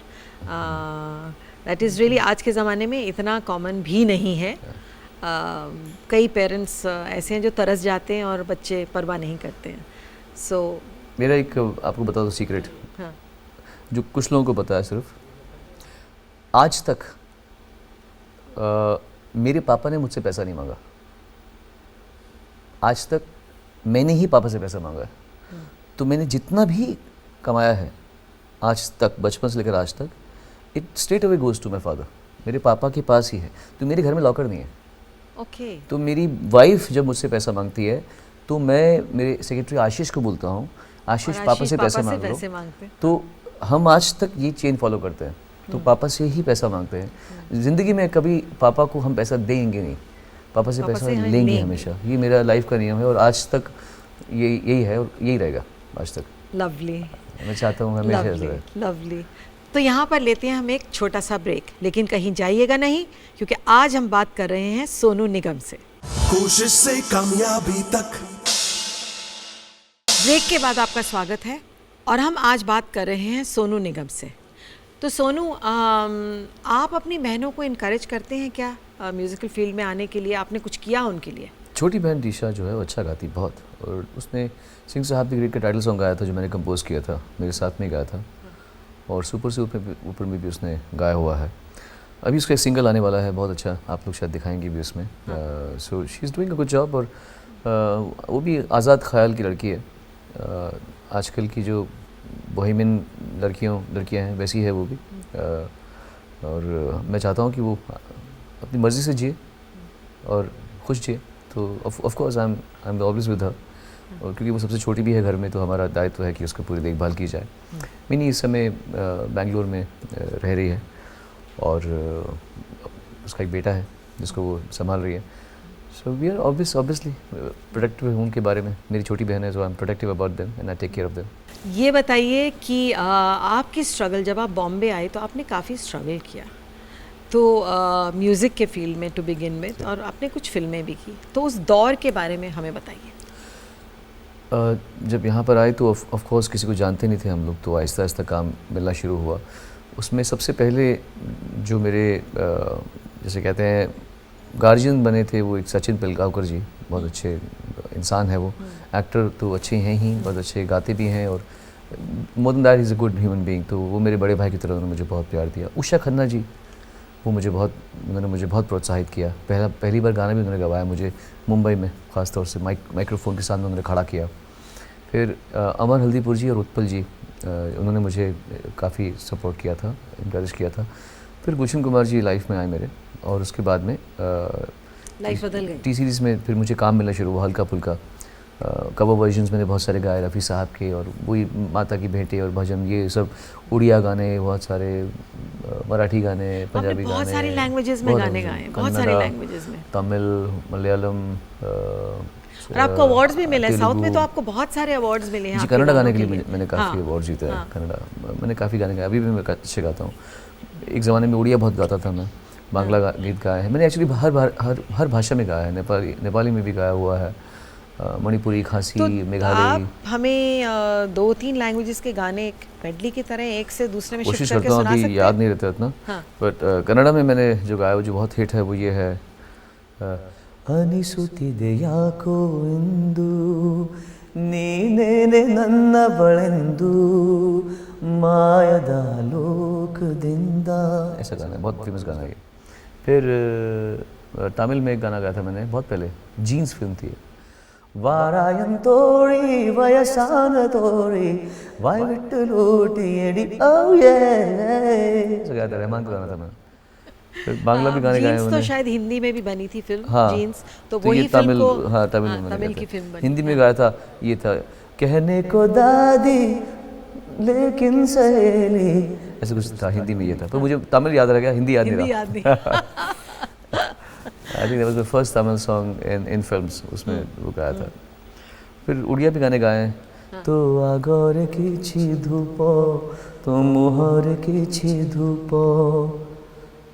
दैट इज़ रियली आज के ज़माने में इतना कॉमन भी नहीं है। कई पेरेंट्स ऐसे हैं जो तरस जाते हैं और बच्चे परवाह नहीं करते हैं। सो
मेरा एक आपको बता दो सीक्रेट,
हाँ
जो कुछ लोगों को पता है सिर्फ, आज तक मेरे पापा ने मुझसे पैसा नहीं मांगा। आज तक मैंने ही पापा से पैसा मांगा है। तो मैंने जितना भी कमाया है आज तक, बचपन से लेकर आज तक, it straight away goes to my father. मेरे पापा के पास ही है। तो मेरे घर में लॉकर नहीं है।
ओके।
तो मेरी वाइफ जब मुझसे पैसा मांगती है तो मैं मेरे सेक्रेटरी आशीष को बोलता हूँ, आशीष पापा से पैसा मांग लो।
मांगते हैं।
तो हम आज तक ये चेन फॉलो करते हैं। तो पापा से ही पैसा मांगते हैं। ज़िंदगी में कभी पापा को हम पैसा देंगे नहीं, पापा से पैसा
से हम
लेंगे
लेंगे।
हमेशा। ये मेरा लाइफ का नियम है और आज तक यही है और यही रहेगा आज तक।
लवली
मैं चाहता हूँ हमेशा ऐसा
लवली
रहे।
लवली। तो यहाँ पर लेते हैं हम एक छोटा सा ब्रेक, लेकिन कहीं जाइएगा नहीं क्योंकि आज हम बात कर रहे हैं सोनू निगम से।
कोशिश से कामयाबी तक।
ब्रेक के बाद आपका स्वागत है और हम आज बात कर रहे हैं सोनू निगम से। तो सोनू, आप अपनी बहनों को इनकरेज करते हैं क्या म्यूज़िकल फील्ड में आने के लिए? आपने कुछ किया उनके लिए?
छोटी बहन टीशा जो है वो अच्छा गाती बहुत, और उसने सिंह साहब दी ग्रेट का टाइटल सॉन्ग गाया था जो मैंने कंपोज किया था, मेरे साथ में गाया था। और सुपर से ऊपर में भी उसने गाया हुआ है। अभी उसका एक सिंगल आने वाला है बहुत अच्छा, आप लोग शायद दिखाएंगे भी उसमें। So she is doing a good job. और वो भी आज़ाद ख्याल की लड़की है। आजकल की जो बोहेमियन लड़कियां हैं वैसी है वो भी। और मैं चाहता हूँ कि वो अपनी मर्ज़ी से जिए और खुश जिए। तो of course I am always with her. और क्योंकि वो सबसे छोटी भी है घर में, तो हमारा दायित्व है कि उसकी पूरी देखभाल की जाए। मिनी इस समय बेंगलोर में रह रही है और उसका एक बेटा है जिसको वो संभाल रही है। So we are obviously protective हूँ उनके बारे में। मेरी छोटी बहन है, so I am protective about them and I take care of them.
ये बताइए कि आपकी स्ट्रगल, जब आप बॉम्बे आए तो आपने काफ़ी स्ट्रगल किया, तो म्यूज़िक के फील्ड में टू बिगिन में, और आपने कुछ फिल्में भी की। तो उस दौर के बारे में हमें बताइए।
जब यहाँ पर आए तो ऑफ कोर्स किसी को जानते नहीं थे हम लोग, तो आहिस्ता आहिस्ता काम मिलना शुरू हुआ। उसमें सबसे पहले जो मेरे जैसे कहते हैं गार्जियन बने थे वो एक सचिन पिलगांवकर जी, बहुत अच्छे इंसान है वो। एक्टर तो अच्छे हैं ही, बहुत अच्छे गाते भी हैं, और more than that is a good human being. तो वो मेरे बड़े भाई की तरह उन्होंने मुझे बहुत प्यार दिया। उषा खन्ना जी उन्होंने मुझे बहुत प्रोत्साहित किया। पहली बार गाना भी उन्होंने गवाया मुझे मुंबई में, ख़ास तौर से माइक्रोफोन के सामने उन्होंने खड़ा किया। फिर अमर हल्दीपुर जी और उत्पल जी उन्होंने मुझे काफ़ी सपोर्ट किया था, इनकरेज किया था। फिर गुलशन कुमार जी लाइफ में आए मेरे, और उसके बाद में
लाइफ बदल गई।
टी सीरीज़ में फिर मुझे काम मिलना शुरू हुआ, हल्का फुल्का कवर वर्जन्स मैंने बहुत सारे गाए रफ़ी साहब के, और वही माता की भेंटें और भजन, ये सब उड़िया गाने, बहुत सारे मराठी गाने, पंजाबी गाने,
बहुत सारी लैंग्वेजेस में गाने गाए, बहुत सारी लैंग्वेजेस में,
तमिल, मलयालम,
और आपको अवार्ड्स भी मिले। साउथ में तो आपको बहुत सारे अवार्ड्स मिले हैं।
जी, कन्नड़ा गाने के लिए मैंने काफ़ी अवार्ड जीते हैं। कन्नड़ा मैंने काफ़ी गाने गाए, अभी भी मैं अच्छे गाता हूँ। एक ज़माने में उड़िया बहुत गाता था मैं, बांग्ला गीत गाए हैं मैंने, एक्चुअली हर भाषा में गाया है, नेपाली में भी गाया हुआ है, मणिपुरी, खासी,
तो
मेघालय।
आप हमें 2-3 लैंग्वेजेस के गाने एक मेडली की तरह एक से दूसरे में शिफ्ट
कोशिश
करके
करता हूँ,
सुना सकते
अभी
हैं?
याद नहीं रहता इतना, बट कन्नड़ा में मैंने जो गाया वो जो बहुत हिट है वो ये है, ಅನಿಸುತ್ತಿದೆ ಯಾಕೋ ಎಂದು ನೀನೇನೆ ನನ್ನ ಬಳೆಂದು ಮಾಯದ ಲೋಕದಿಂದ, ऐसा गाना है, बहुत फेमस गाना है ये। फिर तमिल में एक गाना गाया था मैंने बहुत पहले, जीन्स फिल्म थी, वारायन तोड़ी वयसान तोड़ी वाय विट्टलोटी एडी ओ ये, ऐसा गाया था, रहमान का गाना था मैंने। फिर बांग्ला भी गाने गाए
जीन्स तो
मैंने।
शायद हिंदी में भी बनी थी फिल्म,
हाँ,
जीन्स तो
ये
वही फिल्म को,
हाँ तमिल में मैंने
तमिल
गाया
की
था।
फिल्म बनी।
हिंदी में गाया था, ये था कहने को दादी लेकिन सहेली, ऐसे कुछ था, हिंदी में ये था, पर मुझे तमिल याद रह गया, हिंदी याद नहीं
हिंदी
रहा।
याद नहीं।
I think that was the first Tamil song in films, उसमें वो गाया था। फिर उड़िया भी गाने गाए हैं, तो आगोर किछि धूपो तो मुहर किछि धूपो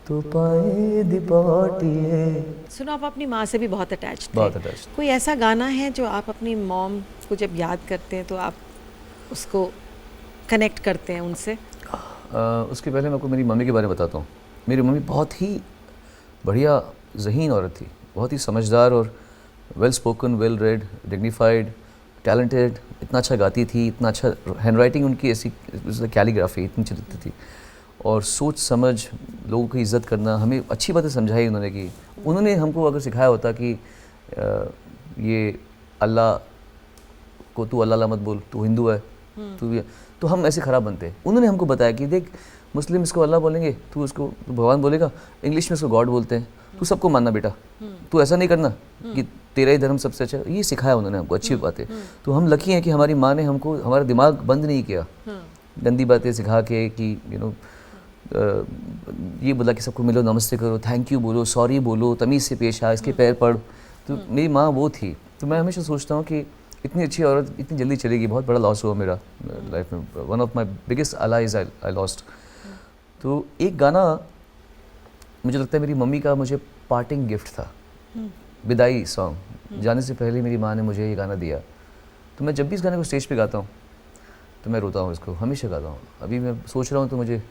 तो पाए दिपाटिए।
सुनो, आप अपनी माँ से भी बहुत अटैच्ड थे।
बहुत attached।
कोई ऐसा गाना है जो आप अपनी मॉम को जब याद करते हैं तो आप उसको कनेक्ट करते हैं उनसे?
उसके पहले मैं आपको मेरी मम्मी के बारे में बताता हूँ। मेरी मम्मी बहुत ही बढ़िया ज़हीन औरत थी, बहुत ही समझदार और well spoken, well read, dignified, talented, इतना अच्छा गाती थी, इतना अच्छा हैंड राइटिंग उनकी, ऐसी कैलीग्राफी इतनी चलती थी, और सोच समझ, लोगों की इज़्ज़त करना, हमें अच्छी बातें समझाई उन्होंने की। उन्होंने हमको अगर सिखाया होता कि ये अल्लाह को तू अल्लाह मत बोल, तू हिंदू है, तो हम ऐसे ख़राब बनते। उन्होंने हमको बताया कि देख, मुस्लिम इसको अल्लाह बोलेंगे, तू उसको भगवान बोलेगा, इंग्लिश में इसको गॉड बोलते हैं, तू सबको मानना बेटा, तू ऐसा नहीं करना कि तेरा ही धर्म सबसे अच्छा। ये सिखाया उन्होंने हमको, अच्छी बातें। तो हम लकी हैं कि हमारी माँ ने हमको, हमारा दिमाग बंद नहीं किया गंदी बातें सिखा के, कि यू नो ये बोला कि सबको मिलो, नमस्ते करो, थैंक यू बोलो, सॉरी बोलो, तमीज़ से पेश आ, इसके पैर पड़। तो मेरी माँ वो थी। तो मैं हमेशा सोचता हूँ कि इतनी अच्छी औरत इतनी जल्दी चलेगी, बहुत बड़ा लॉस हुआ मेरा लाइफ में। One of my biggest allies I lost. तो एक गाना मुझे लगता है मेरी मम्मी का मुझे पार्टिंग गिफ्ट था, विदाई सॉन्ग। जाने से पहले मेरी माँ ने मुझे ये गाना दिया। तो मैं जब भी इस गाने को स्टेज पे गाता हूँ तो मैं रोता हूँ, इसको हमेशा गाता हूँ। अभी मैं सोच रहा हूँ तो मुझे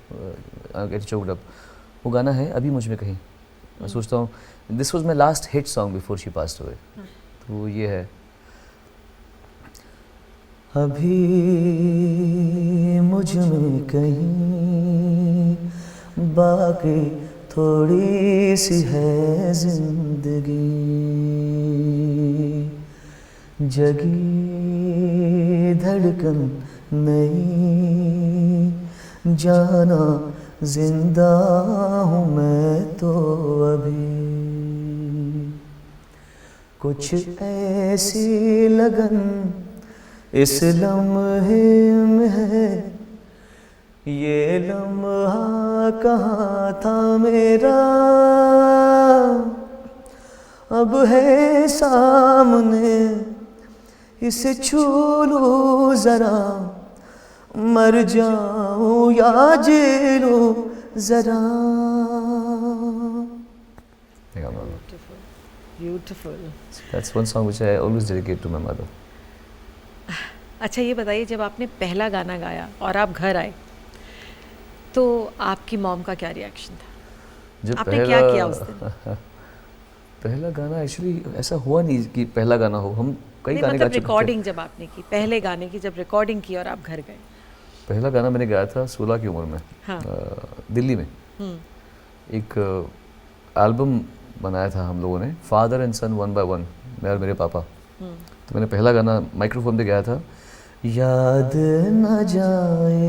गेट चोक्ड अप। वो गाना है अभी मुझ में कहीं। मैं सोचता हूँ this was my last hit song before she passed away. तो वो ये है, अभी मुझ में कहीं बाकी थोड़ी सी है जिंदगी, जगी धड़कन नहीं, जाना जिंदा हूँ मैं तो अभी, कुछ ऐसी लगन इस लम्हे में है, ये लम्हा कहाँ था मेरा, अब है सामने, इसे छू लूं जरा, मर जाऊं या जी लूं जरा।
Beautiful.
That's one song which I always dedicate to my mother.
अच्छा, ये बताइए, जब आपने पहला गाना गाया और आप घर आए तो आपकी मॉम का क्या रिएक्शन था?
जब
आपने क्या किया उस दिन?
पहला गाना एक्चुअली ऐसा हुआ नहीं कि पहला गाना हो, हम कई
नहीं,
गाने गा
मतलब
चुके थे।
रिकॉर्डिंग जब आपने की, पहले गाने की जब रिकॉर्डिंग की और आप घर गए।
पहला गाना मैंने गाया था 16 की उम्र में,
हाँ।
दिल्ली में। एक एल्बम बनाया था हम लोगों ने, father and son one by one, मैं और मेरे पापा। तो मैंने पहला गाना माइक्रोफोन पे गाया था, याद न जाए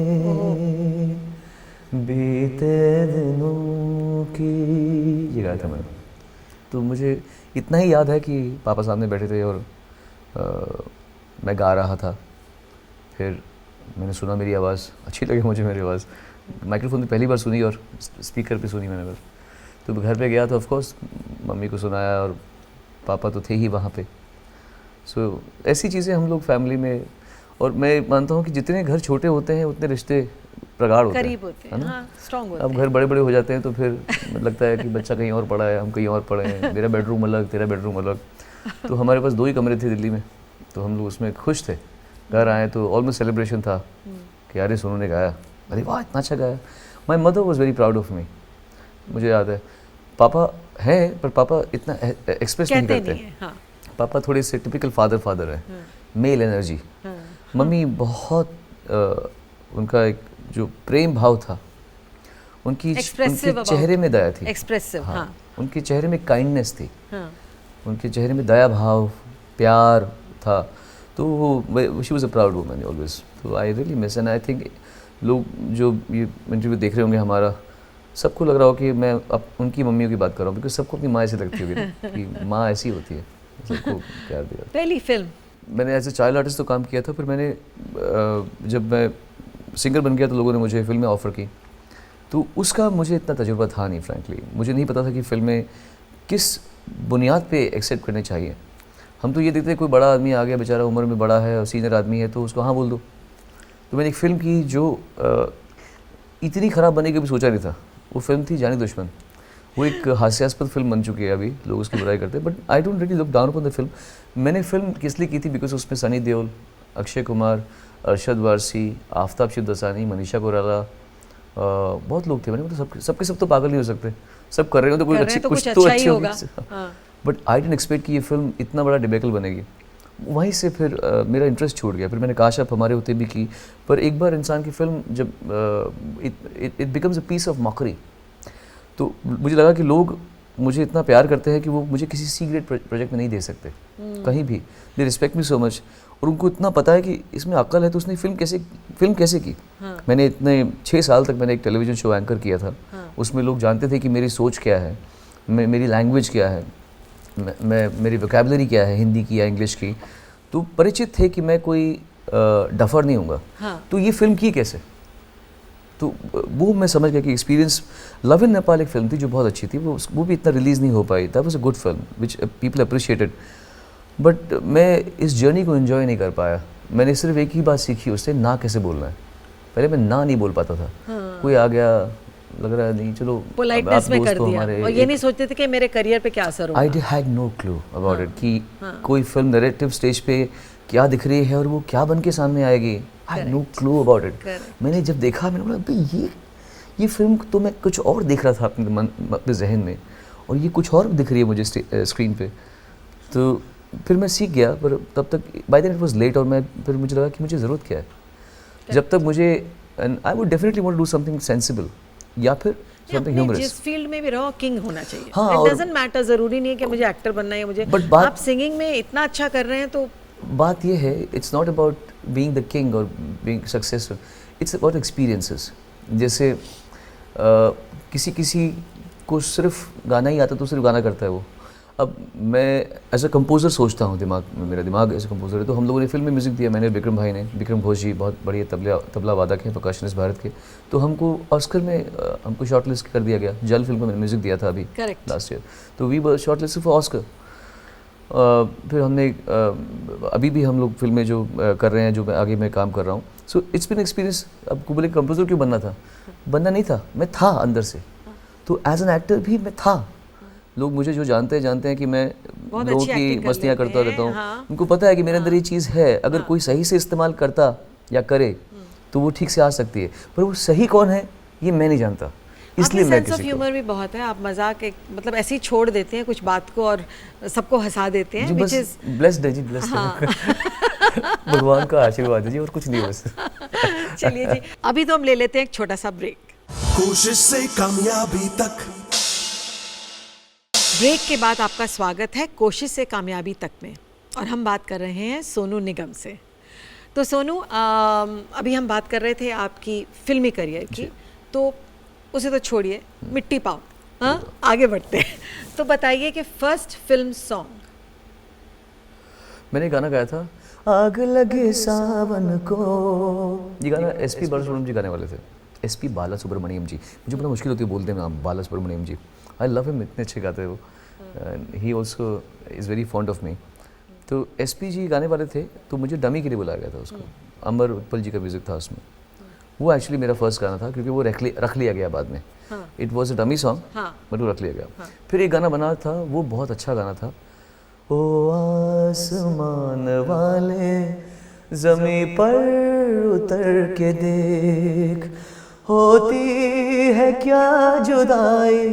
बीते दिनों की, ये गाया था मैंने। तो मुझे इतना ही याद है कि पापा सामने बैठे थे और मैं गा रहा था। फिर मैंने सुना मेरी आवाज़, अच्छी लगी मुझे मेरी आवाज़, माइक्रोफोन पे पहली बार सुनी और स्पीकर पे सुनी मैंने बस। तो घर पे गया तो ऑफ कोर्स मम्मी को सुनाया और पापा तो थे ही वहाँ पे। सो ऐसी चीज़ें हम लोग फैमिली में, और मैं मानता हूँ कि जितने घर छोटे होते हैं उतने रिश्ते प्रगाढ़ होते हैं,
करीब होते हैं, हाँ, स्ट्रॉन्ग होते
अब घर बड़े बड़े हो जाते हैं तो फिर लगता है कि बच्चा कहीं और पढ़ा है, हम कहीं और पढ़े हैं, मेरा बेडरूम अलग, तेरा बेडरूम अलग। तो हमारे पास 2 ही कमरे थे दिल्ली में, तो हम लोग उसमें खुश थे। घर आए तो ऑलमोस्ट सेलिब्रेशन था कि अरे सोनू ने गाया, अरे वाह इतना अच्छा गाया। My mother was very proud of me. मुझे याद है पापा हैं, पर पापा इतना एक्सप्रेस नहीं
कहते
करते।
नहीं है, हाँ।
पापा थोड़े से टिपिकल फादर है, मेल एनर्जी। मम्मी बहुत उनका एक जो प्रेम भाव था, उनके चेहरे में दया थी,
एक्सप्रेसिव, हाँ।
उनके चेहरे में काइंडनेस थी,
हाँ।
उनके चेहरे में दया भाव, प्यार था। तो वो she was a proud woman always. तो I really miss, and I think लोग जो ये इंटरव्यू देख रहे होंगे हमारा, सबको लग रहा हो कि मैं अब उनकी मम्मियों की बात कर रहा हूँ, बिकॉज सबको अपनी माँ ऐसी लगती होगी ना कि माँ ऐसी होती है, सबको प्यार दिया।
पहली फिल्म
मैंने एज ए चाइल्ड आर्टिस्ट तो काम किया था, फिर मैंने जब मैं सिंगर बन गया तो लोगों ने मुझे फिल्में ऑफ़र की, तो उसका मुझे इतना तजुर्बा था नहीं फ्रैंकली। मुझे नहीं पता था कि फ़िल्में किस बुनियाद पे एक्सेप्ट करनी चाहिए। हम तो ये देखते कोई बड़ा आदमी आ गया, बेचारा उम्र में बड़ा है और सीनियर आदमी है, तो उसको हाँ बोल दो। तो मैंने एक फ़िल्म की जो इतनी ख़राब बनेगी भी सोचा नहीं था। वो फिल्म थी जानी दुश्मन। वो एक हास्यास्पद फिल्म बन चुकी है, अभी लोग उसकी बुराई करते हैं, but I don't really look down upon the film. मैंने फिल्म किस लिए की थी, बिकॉज उसमें सनी देओल, अक्षय कुमार, अरशद वारसी, आफ्ताब शिवदसानी, मनीषा कोइराला, बहुत लोग थे। मैंने मतलब सबके सब तो पागल नहीं हो सकते, सब कर रहे हो तो कुछ अच्छी, कुछ तो अच्छी होगी। बट आई डिडंट एक्सपेक्ट कि ये फिल्म इतना बड़ा डिबेकल बनेगी। वहीं से फिर मेरा इंटरेस्ट छूट गया। फिर मैंने काश आप हमारे होते भी की, पर एक बार इंसान की फिल्म जब it becomes a piece of mockery, तो मुझे लगा कि लोग मुझे इतना प्यार करते हैं कि वो मुझे किसी सी ग्रेड प्रोजेक्ट में नहीं दे सकते कहीं भी। They respect me so much, और उनको इतना पता है कि इसमें अक्ल है, तो उसने फिल्म कैसे की। मैंने इतने 6 साल तक मैंने एक टेलीविज़न शो एंकर किया था। उसमें लोग जानते थे कि मेरी सोच क्या है, मेरी लैंग्वेज क्या है, मेरी वोकैबुलरी क्या है, हिंदी की या इंग्लिश की। तो परिचित थे कि मैं कोई डफर नहीं हूँगा। तो ये फिल्म की कैसे, तो वो मैं समझ गया कि एक्सपीरियंस। लव इन नेपाल एक फिल्म थी जो बहुत अच्छी थी, वो भी इतना रिलीज़ नहीं हो पाई। That was a good film which people appreciated, but मैं इस जर्नी को एंजॉय नहीं कर पाया। मैंने सिर्फ एक ही बात सीखी उससे, ना कैसे बोलना है। पहले मैं ना नहीं बोल पाता था। कोई आ गया, लग रहा है नहीं, चलो
पोलाइटनेस में कर दिया, और ये नहीं सोचते थे कि मेरे करियर पे क्या असर होगा।
I had no clue about it कि कोई फिल्म नैरेटिव स्टेज पे क्या दिख रही है और वो क्या बन के सामने आएगी। I had no clue about it. मैंने जब देखा, मैंने बोला भाई ये फिल्म तो मैं कुछ और देख रहा था अपने जहन में, और ये कुछ और दिख रही है मुझे स्क्रीन पे। तो फिर मैं सीख गया, पर तब तक by then it was late, और फिर मुझे लगा कि मुझे ज़रूरत क्या है। जब तक मुझे, and I would definitely want to do something sensible या फिर समथिंग ह्यूमरस।
जिस फील्ड में भी रहो, किंग होना चाहिए।
हाँ,
इट डजंट मैटर, ज़रूरी नहीं है कि मुझे एक्टर बनना है, मुझे आप सिंगिंग में इतना अच्छा कर रहे हैं। तो
बात ये है, it's not about being the king और being successful, it's about experiences. जैसे किसी को सिर्फ गाना ही आता तो सिर्फ गाना करता है वो। अब मैं एज अ कंपोज़र सोचता हूँ, मेरा दिमाग एज अ कंपोज़र है। तो हम लोगों ने फिल्म में म्यूज़िक दिया, मैंने विक्रम भाई ने, विक्रम घोष जी बहुत बढ़िया तबला वादक हैं, परकशनिस्ट भारत के। तो हमको ऑस्कर में हमको शॉर्टलिस्ट कर दिया गया। जल फिल्म में मैंने म्यूज़िक दिया था अभी लास्ट ईयर, तो we were shortlisted for Oscar. फिर हमने अभी भी हम लोग फिल्में जो कर रहे हैं, जो आगे मैं काम कर रहा हूँ। So it's been experience. अब को बोले कंपोज़र क्यों बनना था, बनना नहीं था, मैं था अंदर से। तो एज एन एक्टर भी मैं था। लोग मुझे जो जानते हैं कि मैं लोगों की मस्तियाँ करता रहता हूँ। हाँ। उनको पता है कि मेरे अंदर ये चीज़ है, अगर कोई सही से इस्तेमाल करता या करे तो वो ठीक से आ सकती है, पर वो सही कौन है ये मैं नहीं जानता। इसलिए मैं
सेंस ऑफ ह्यूमर भी बहुत है, आप मजाक मतलब ऐसे ही छोड़ देते हैं कुछ बात को और सबको हंसा देते हैं।
बस ब्लेस्ड है जी, ब्लेस्ड है। भगवान का आशीर्वाद है जी, और कुछ नहीं बस।
चलिए जी, अभी तो हम ले लेते हैं एक छोटा सा ब्रेक।
कोशिश से कामयाबी तक
ब्रेक के बाद आपका स्वागत है कोशिश से कामयाबी तक में, और हम बात कर रहे हैं सोनू निगम से। तो सोनू, अभी हम बात कर रहे थे आपकी फिल्मी करियर की, तो उसे तो छोड़िए, मिट्टी पाओ, हाँ आगे बढ़ते हैं। तो बताइए कि फर्स्ट फिल्म सॉन्ग।
मैंने गाना गाया था आग लगे सावन को, ये गाना एसपी बालासुब्रमण्यम जी गाने वाले थे। एसपी बाला सुब्रमण्यम जी, मुझे बड़ा मुश्किल होती है बोलते हैं नाम, बाला सुब्रमण्यम जी। आई लव हिम, इतने अच्छे गाते हैं वो। He also is very fond of me. तो एसपी जी गाने वाले थे, तो मुझे डमी के लिए बुलाया गया था उसको। अमर उत्पल जी का म्यूज़िक था उसमें। वो एक्चुअली मेरा फर्स्ट गाना था, क्योंकि वो रख लिया गया बाद में। It was a dummy song, but वो रख लिया गया। फिर एक गाना बना था, वो बहुत अच्छा गाना था। ओ आसमान वाले ज़मीं पर उतर के देख, होती है क्या जुदाई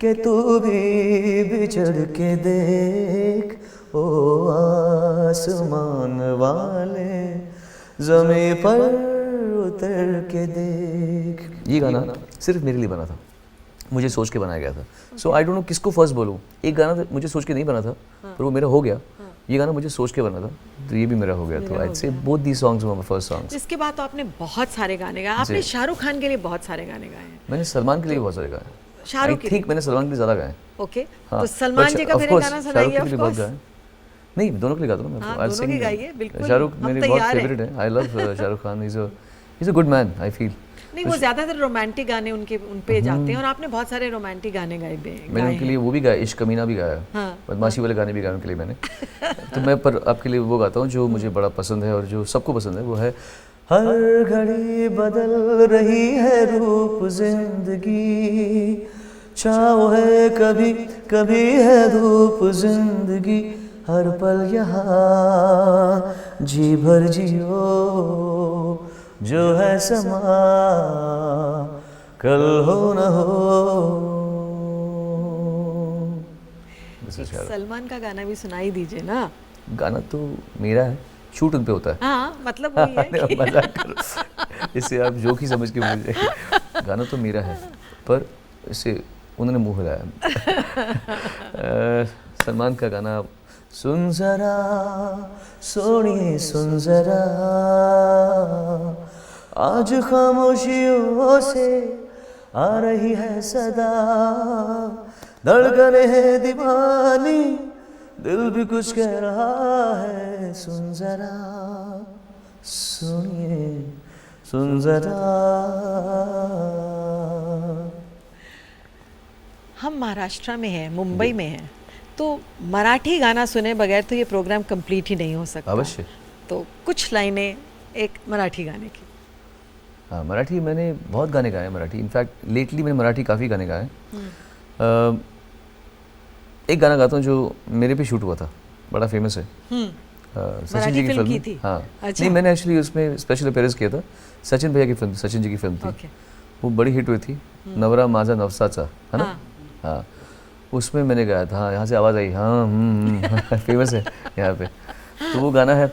कि तू भी बिछड़ के देख। ओ आसमान वाले ज़मीं पर उतर के देख। ये गाना सिर्फ मेरे लिए बना था, मुझे सोच के बनाया गया था। सो आई डोंट नो किसको फर्स्ट बोलूँ। एक गाना मुझे सोच के नहीं बना था, पर वो मेरा हो गया। ये गाना मुझे सोच के बना था, तो ये भी मेरा हो गया। तो आई से both the songs were my first songs.
इसके बाद तो आपने बहुत सारे गाने गाए। आपने शाहरुख खान के लिए बहुत सारे गाने गाए हैं।
मैंने सलमान के लिए बहुत सारे गाए।
शाहरुख
ठीक, मैंने सलमान के लिए ज़्यादा गाए।
ओके,
हाँ,
तो सलमान जी का
of
मेरे
course,
गाना
शाहरुख
सुनाइए।
के लिए बहुत गाए। नहीं, दोनों के लिए गाता हूँ मैं।
हाँ,
I'll
दोनों
sing
के गाइए, बिल्कुल।
शाहरुख
हम
मेरे बहुत
तैयार हैं।
फेवरेट है। I love Shahrukh Khan. he's a good man, I feel।
नहीं, वो ज्यादातर रोमांटिक गाने उन पे जाते हैं, और आपने बहुत सारे रोमांटिक गाने गाए
मैंने उनके लिए वो भी गाया, इश्क कमीना भी गाया,
हाँ,
बदमाशी वाले गाने भी गाए उनके लिए मैंने। तो मैं पर आपके लिए वो गाता हूँ जो मुझे बड़ा पसंद है और जो सबको पसंद है। वो है हर घड़ी बदल रही है रूप जिंदगी, छाँव है कभी कभी है धूप जिंदगी, हर पल यहाँ जी भर जियो, जो है समा कल हो न हो।
सलमान का गाना भी सुनाई दीजिए ना।
गाना तो मेरा है, शूट उन पे होता है।
हाँ, मतलब वही है कि
मजाक करो, इससे आप जोक ही समझ के बोल जाइए। गाना तो मेरा है, पर इससे उन्होंने मुंह हिलाया। सलमान का गाना सुन जरा सोनिए सुन जरा, आज खामोशियों से आ रही है सदा, धड़कने है दीवानी, दिल भी कुछ कह रहा है, सुन जरा सुनिए सुन जरा।
हम महाराष्ट्र में हैं, मुंबई में हैं, तो मराठी गाना सुने बगैर तो ये प्रोग्राम कंप्लीट ही नहीं हो सकता।
अवश्य।
तो कुछ लाइनें एक मराठी गाने की।
हाँ, मराठी मैंने बहुत गाने गाए हैं मराठी। इनफैक्ट लेटली मैंने मराठी काफ़ी गाने गाए हैं। एक गाना गाता हूँ जो मेरे पे शूट हुआ था, बड़ा फेमस है। सचिन जी की फिल्म
की थी?
हाँ।
अच्छा।
नहीं, मैंने एक्चुअली उसमें स्पेशल अपीयरेंस किया था। सचिन भैया की फिल्म, सचिन जी की फिल्म थी। वो बड़ी हिट हुई थी, नवरा माझा नवसाचा, है ना? हाँ, उसमें मैंने गाया था। हाँ, यहाँ से आवाज़ आई, हाँ फेमस है यहाँ पे। तो वो गाना है,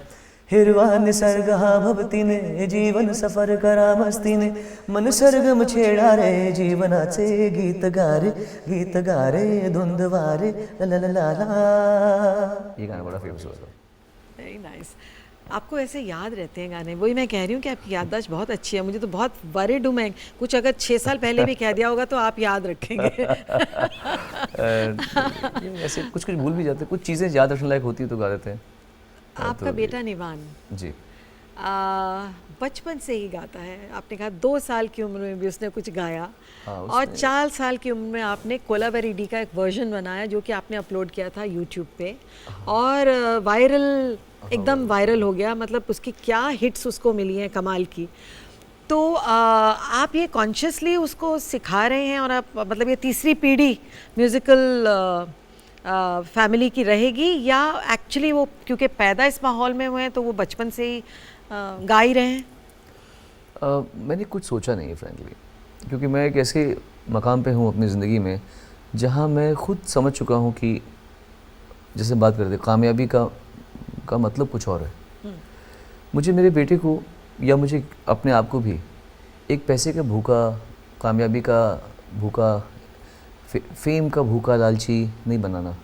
हिरवा निसर्ग हा भवतीने, जीवन सफर करा मस्तीने, मन सरगम छेडा रे, जीवनाचे गीत गारे धुंदवारे ला ला ला ला। ये गाना बड़ा फेमस हुआ था।
Very nice. आपको ऐसे याद रहते हैं गाने, वही मैं कह रही हूँ कि आपकी याददाश्त बहुत अच्छी है। मुझे तो बहुत वरीड हूँ मैं, कुछ अगर 6 साल पहले भी कह दिया होगा तो आप याद रखेंगे।
ऐसे कुछ कुछ भूल भी जाते, कुछ चीज़ें याद रखने लायक होती है तो गा देते हैं।
आपका बेटा निवान
जी
बचपन से ही गाता है। आपने कहा 2 साल की उम्र में भी उसने कुछ गाया।
हाँ,
और 4 साल की उम्र में आपने कोलावेरी डी का एक वर्जन बनाया जो कि आपने अपलोड किया था यूट्यूब पे, और वायरल, एकदम वायरल हो गया। मतलब उसकी क्या हिट्स उसको मिली हैं कमाल की। तो आप ये कॉन्शियसली उसको सिखा रहे हैं, और आप मतलब ये तीसरी पीढ़ी म्यूज़िकल फैमिली की रहेगी, या एक्चुअली वो क्योंकि पैदा इस माहौल में हुए हैं तो वो बचपन से ही गा ही रहे हैं?
मैंने कुछ सोचा नहीं है फ्रैंकली, क्योंकि मैं एक ऐसे मकाम पे हूँ अपनी ज़िंदगी में जहाँ मैं खुद समझ चुका हूँ कि जैसे बात करते कामयाबी का मतलब कुछ और है। मुझे मेरे बेटे को या मुझे अपने आप को भी एक पैसे का भूखा, कामयाबी का भूखा फेम का भूखा लालची नहीं बनाना,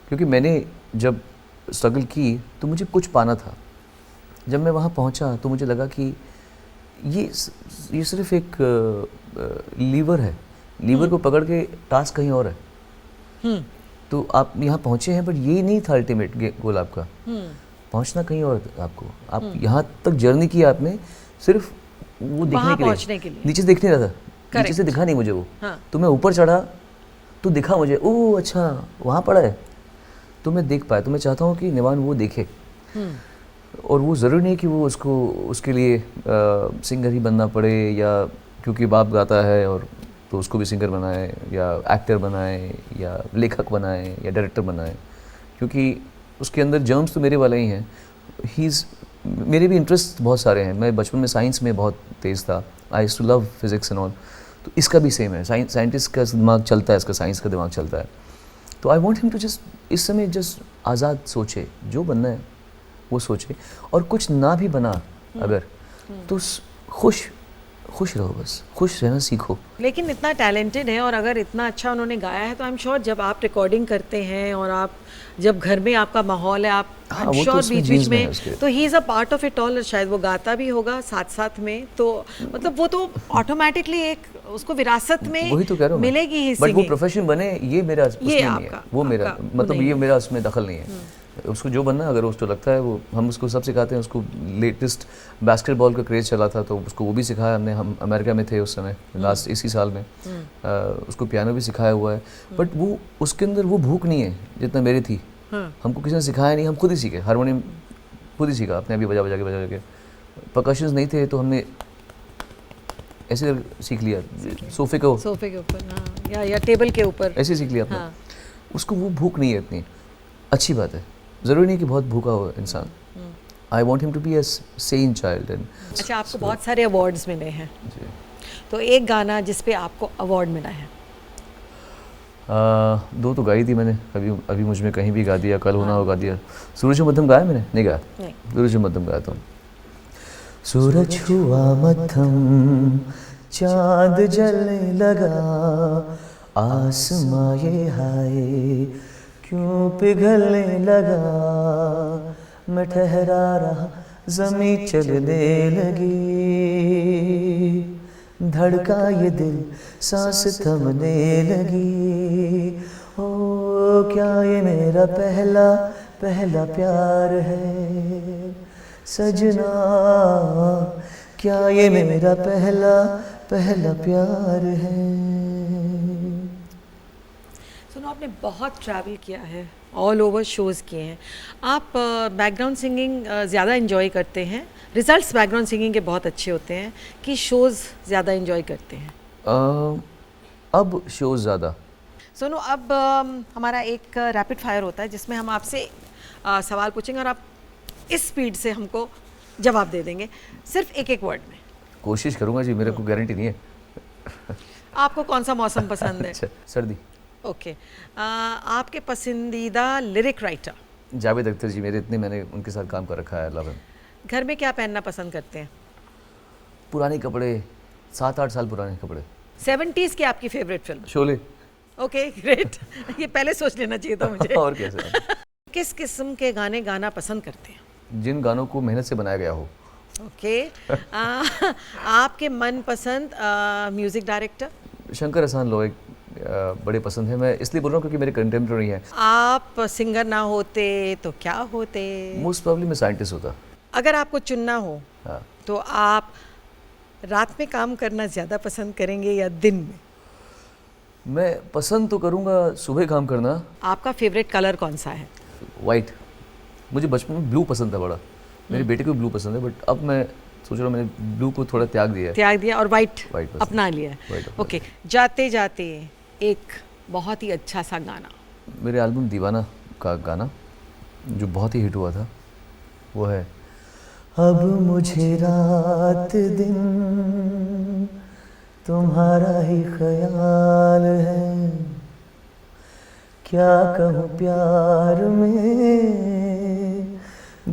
क्योंकि मैंने जब स्ट्रगल की तो मुझे कुछ पाना था। जब मैं वहाँ पहुँचा तो मुझे लगा कि ये सिर्फ एक लीवर है, लीवर को पकड़ के टास्क कहीं और है। तो आप यहाँ पहुँचे हैं, बट ये नहीं था अल्टीमेट गोल आपका, पहुँचना कहीं और था आपको। आप यहाँ तक जर्नी की आपने सिर्फ वो
वहाँ
देखने
पहुँचने
के
के
लिए,
लिए।
नीचे से देखने रहा था, नीचे
Correct.
से दिखा नहीं मुझे वो।
हाँ।
तो मैं ऊपर चढ़ा तो दिखा मुझे, ओह अच्छा वहाँ पड़ा है, तो मैं देख पाया। तो मैं चाहता हूँ कि निवान वो देखे, और वो ज़रूरी नहीं कि वो उसके लिए सिंगर ही बनना पड़े, या क्योंकि बाप गाता है और तो उसको भी सिंगर बनाए, या एक्टर बनाए, या लेखक बनाए, या डायरेक्टर बनाए, क्योंकि उसके अंदर जर्म्स तो मेरे वाले ही हैं। मेरे भी इंटरेस्ट बहुत सारे हैं। मैं बचपन में साइंस में बहुत तेज़ था, I used to love physics and all. तो इसका भी सेम है, साइंटिस्ट का दिमाग चलता है, इसका साइंस का दिमाग चलता है। तो I want him to just इस समय जस्ट आज़ाद सोचे, जो बनना है वो सोचे, और कुछ ना भी बना अगर तो खुश रहो, बस खुश रहना सीखो।
लेकिन इतना टैलेंटेड है और अगर इतना अच्छा उन्होंने गाया है तो आई एम श्योर जब आप रिकॉर्डिंग करते हैं और आप जब घर में आपका माहौल है, आप
हाँ,
आई
वो
एम
तो
श्योर
उसमें
बीच
जीन्स
बीच
में है
में
उसके।
तो he is a part of it all. शायद वो गाता भी होगा साथ साथ में, तो मतलब वो तो ऑटोमेटिकली एक उसको विरासत में
वही तो कह रहा हूँ मैं।
मिलेगी ही
बट वो
singing।
प्रोफेशन बने, ये मेरा उसमें नहीं है,
आपका-
वो मेरा
आपका
मतलब
नहीं
ये
है।
मेरा उसमें दखल नहीं है। उसको जो बनना, अगर उसको लगता है वो, हम उसको सब सिखाते हैं। उसको लेटेस्ट बास्केटबॉल का क्रेज़ चला था तो उसको वो भी सिखाया हमने। हम अमेरिका में थे उस समय, लास्ट इसी साल में। उसको पियानो भी सिखाया हुआ है, बट वो उसके अंदर वो भूख नहीं है जितना मेरी थी। हमको किसी ने सिखाया नहीं, हम खुद ही सीखे। हारमोनियम खुद ही सीखा, अपने अभी बजा के। परकशंस नहीं थे तो हमने ऐसे सीख लिया, सोफे
के ऊपर, हाँ, या टेबल के ऊपर
ऐसे सीख लिया आपने।
हाँ।
उसको वो भूख नहीं है इतनी, अच्छी बात है। ज़रूरी नहीं कि बहुत भूखा हो इंसान। I want him to be a sane child. And
अच्छा, आपको बहुत सारे अवार्ड्स मिले हैं, तो एक गाना जिस पे आपको अवार्ड मिला है।
दो तो गाई थी मैंने, अभी मुझ में कहीं भी गा दिया, कल होना हो गा दिया। सूरज मध्यम गाया मैंने, नहीं गाया?
नहीं।
सूरज मध्यम गाया तो सूरज हुआ मध्यम, चांद जलने लगा, आसमां ये हाय क्यों पिघलने लगा, मैं ठहरा रहा ज़मीं चलने लगी, धड़का ये दिल सांस थमने लगी। ओ क्या ये मेरा पहला पहला प्यार है सजना, क्या ये मेरा पहला पहला प्यार है।
सुनो, आपने बहुत ट्रैवल किया है, ऑल ओवर शोज़ किए हैं। आप बैकग्राउंड सिंगिंग ज़्यादा इन्जॉय करते हैं, रिजल्ट्स बैकग्राउंड सिंगिंग के बहुत अच्छे होते हैं, कि शोज़ ज़्यादा इन्जॉय करते हैं?
अब शोज़ ज़्यादा।
सुनो, अब हमारा एक रैपिड फायर होता है जिसमें हम आपसे सवाल पूछेंगे और आप इस स्पीड से हमको जवाब दे देंगे, सिर्फ एक एक वर्ड में।
कोशिश करूँगा जी, मेरे को गारंटी नहीं है।
आपको कौन सा मौसम पसंद है?
अच्छा, सर्दी।
ओके। आपके पसंदीदा लिरिक राइटर?
जावेद अख्तर जी, मेरे इतने मैंने उनके साथ काम कर रखा है, लव हिम।
घर में क्या पहनना पसंद करते हैं?
पुराने कपड़े, 7-8 साल पुराने कपड़े।
70s की आपकी favourite film?
Sholay.
Okay, great. ये पहले सोच लेना चाहिए था मुझे।
और कैसे?
किस किस्म के गाने गाना पसंद करते हैं?
जिन गानों को मेहनत से बनाया गया हो।
ओके। आपके मनपसंद म्यूजिक डायरेक्टर?
शंकर एहसान लोग बड़े पसंद है। मैं इसलिए बोल रहा हूँ क्योंकि मेरे कंटेम्प्रेरी हैं।
आप सिंगर ना होते तो क्या होते?
मोस्ट प्रॉब्ली मैं साइंटिस्ट होता।
अगर आपको चुनना हो
हाँ।
तो आप रात में काम करना ज़्यादा पसंद करेंगे या दिन में?
मैं पसंद तो करूँगा सुबह काम करना।
आपका फेवरेट कलर कौन सा है?
वाइट। मुझे बचपन में ब्लू पसंद था बड़ा, मेरे बेटे को ब्लू पसंद है, बट अब मैं सोच रहा हूँ मैंने ब्लू को थोड़ा त्याग दिया
और वाइट
White पसंद।
अपना लिया
White अपना
ओके। जाते जाते एक बहुत ही अच्छा सा गाना।
मेरे एल्बम दीवाना का गाना जो बहुत ही हिट हुआ था वो है, अब मुझे रात दिन तुम्हारा ही ख्याल है, क्या कहूँ प्यार में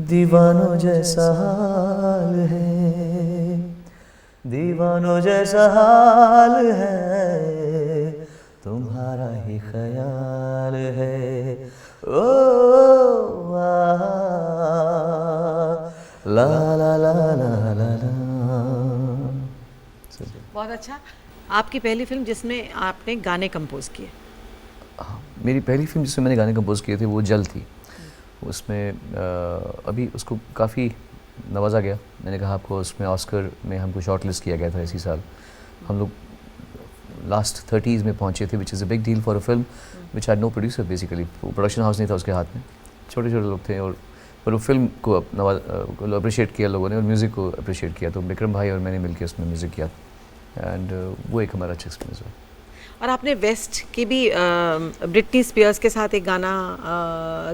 दीवानों जैसा हाल है, दीवानों जैसा हाल है तुम्हारा ख्याल है ओ आ, ला ला ला ला ला ला।
बहुत अच्छा। आपकी पहली फिल्म जिसमें आपने गाने कंपोज किए?
मेरी पहली फिल्म जिसमें मैंने गाने कंपोज किए थे वो जल थी। उसमें अभी उसको काफ़ी नवाजा गया। मैंने कहा आपको, उसमें ऑस्कर में हमको शॉर्ट लिस्ट किया गया था इसी साल। हम लोग लास्ट 30s में पहुंचे थे, which is a big deal for a film which had know producer basically. Production house नहीं था उसके हाथ में, छोटे छोटे लोग थे। और पर वो फिल्म को अप्रिशिएट किया लोगों ने और म्यूज़िक को अप्रिशिएट किया। तो विक्रम भाई और मैंने मिलकर उसमें म्यूज़िक किया एंड वो एक हमारा अच्छा एक्सपीरियंस हुआ।
और आपने वेस्ट की भी ब्रिटनी स्पीयर्स के साथ एक गाना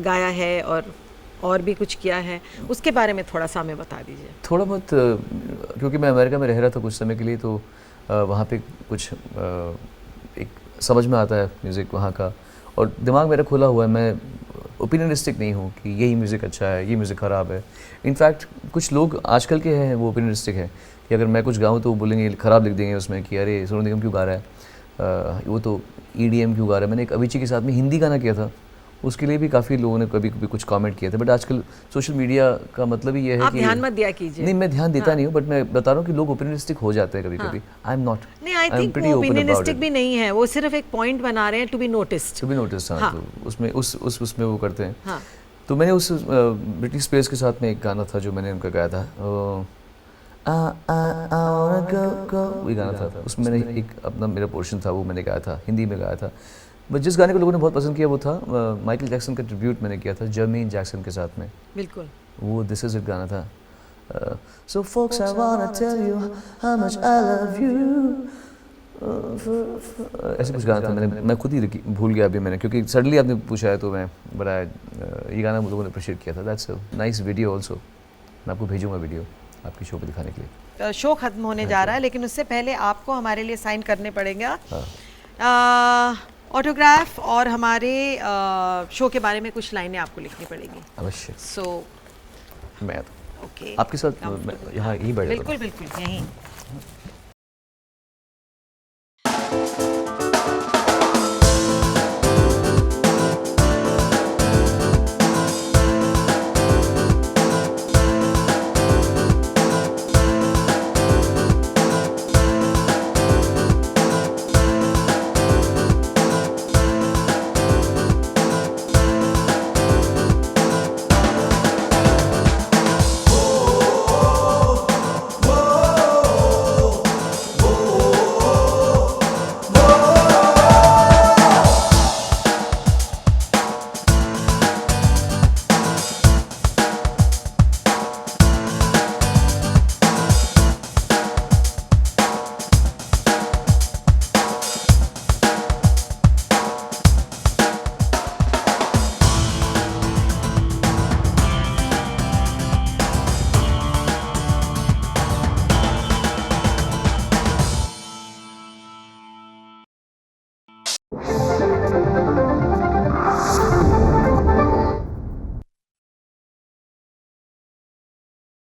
गाया है और भी कुछ किया है, उसके बारे में थोड़ा सा हमें बता दीजिए।
थोड़ा बहुत क्योंकि मैं अमेरिका में रह रहा था कुछ समय के लिए, तो वहाँ पे कुछ एक समझ में आता है म्यूज़िक वहाँ का, और दिमाग मेरा खुला हुआ है। मैं ओपिनियनिस्टिक नहीं हूँ कि यही म्यूज़िक अच्छा है, ये म्यूज़िक ख़राब है। इनफैक्ट कुछ लोग आजकल के हैं वो ओपिनियनिस्टिक है कि अगर मैं कुछ गाऊँ तो वो बोलेंगे, ख़राब लिख देंगे उसमें कि अरे सोनू निगम क्यों गा रहा है, वो तो EDM क्यों गा रहा है। मैंने एक अभिची के साथ में हिंदी गाना किया था, उसके लिए भी काफ़ी लोगों ने कभी कभी कुछ कमेंट किए थे। बट आजकल सोशल मीडिया का मतलब ही ये है
आप
कि
ध्यान मत दिया कीजिए।
नहीं, मैं ध्यान देता नहीं हूँ, बट मैं बता रहा हूँ कि लोग ओपिनियनिस्टिक हो जाते हैं कभी कभी। I am not.
नहीं, आई थिंक वो ओपिनियनिस्टिक भी नहीं है, वो सिर्फ एक पॉइंट बना रहे हैं to be noticed.
To be noticed, हाँ। तो उसमें उसमें वो करते हैं।
हाँ।
तो मैंने उस ब्रिटनी स्पीयर्स के साथ में एक गाना था जो मैंने उनका गाया था, वही गाना था। उसमें मैंने एक अपना मेरा पोर्शन था वो मैंने गाया था, हिंदी में गाया था। बट जिस गाने को लोगों ने बहुत पसंद किया वो था माइकल जैक्सन का ट्रिब्यूट मैंने किया था जर्मीन जैक्सन के साथ में।
बिल्कुल,
वो दिस इज इट गाना था। So folks, I wanna tell you how much I love you. ऐसे कुछ गाना था, मैं खुद ही भूल गया अभी मैंने, क्योंकि सडनली आपने पूछा है तो मैं बड़ा ये गाना लोगों ने अप्रिशिएट किया था। That's a nice video also. मैं आपको भेजूंगा वीडियो आपकी शो पे दिखाने के लिए।
शो खत्म होने जा रहा है, लेकिन उससे पहले आपको हमारे लिए साइन करने पड़ेगा ऑटोग्राफ, और हमारे शो के बारे में कुछ लाइनें आपको लिखनी पड़ेंगी।
अवश्य।
सो
मैं
ओके,
आपके साथ यहाँ यही बैठा
बिल्कुल बिल्कुल यहीं।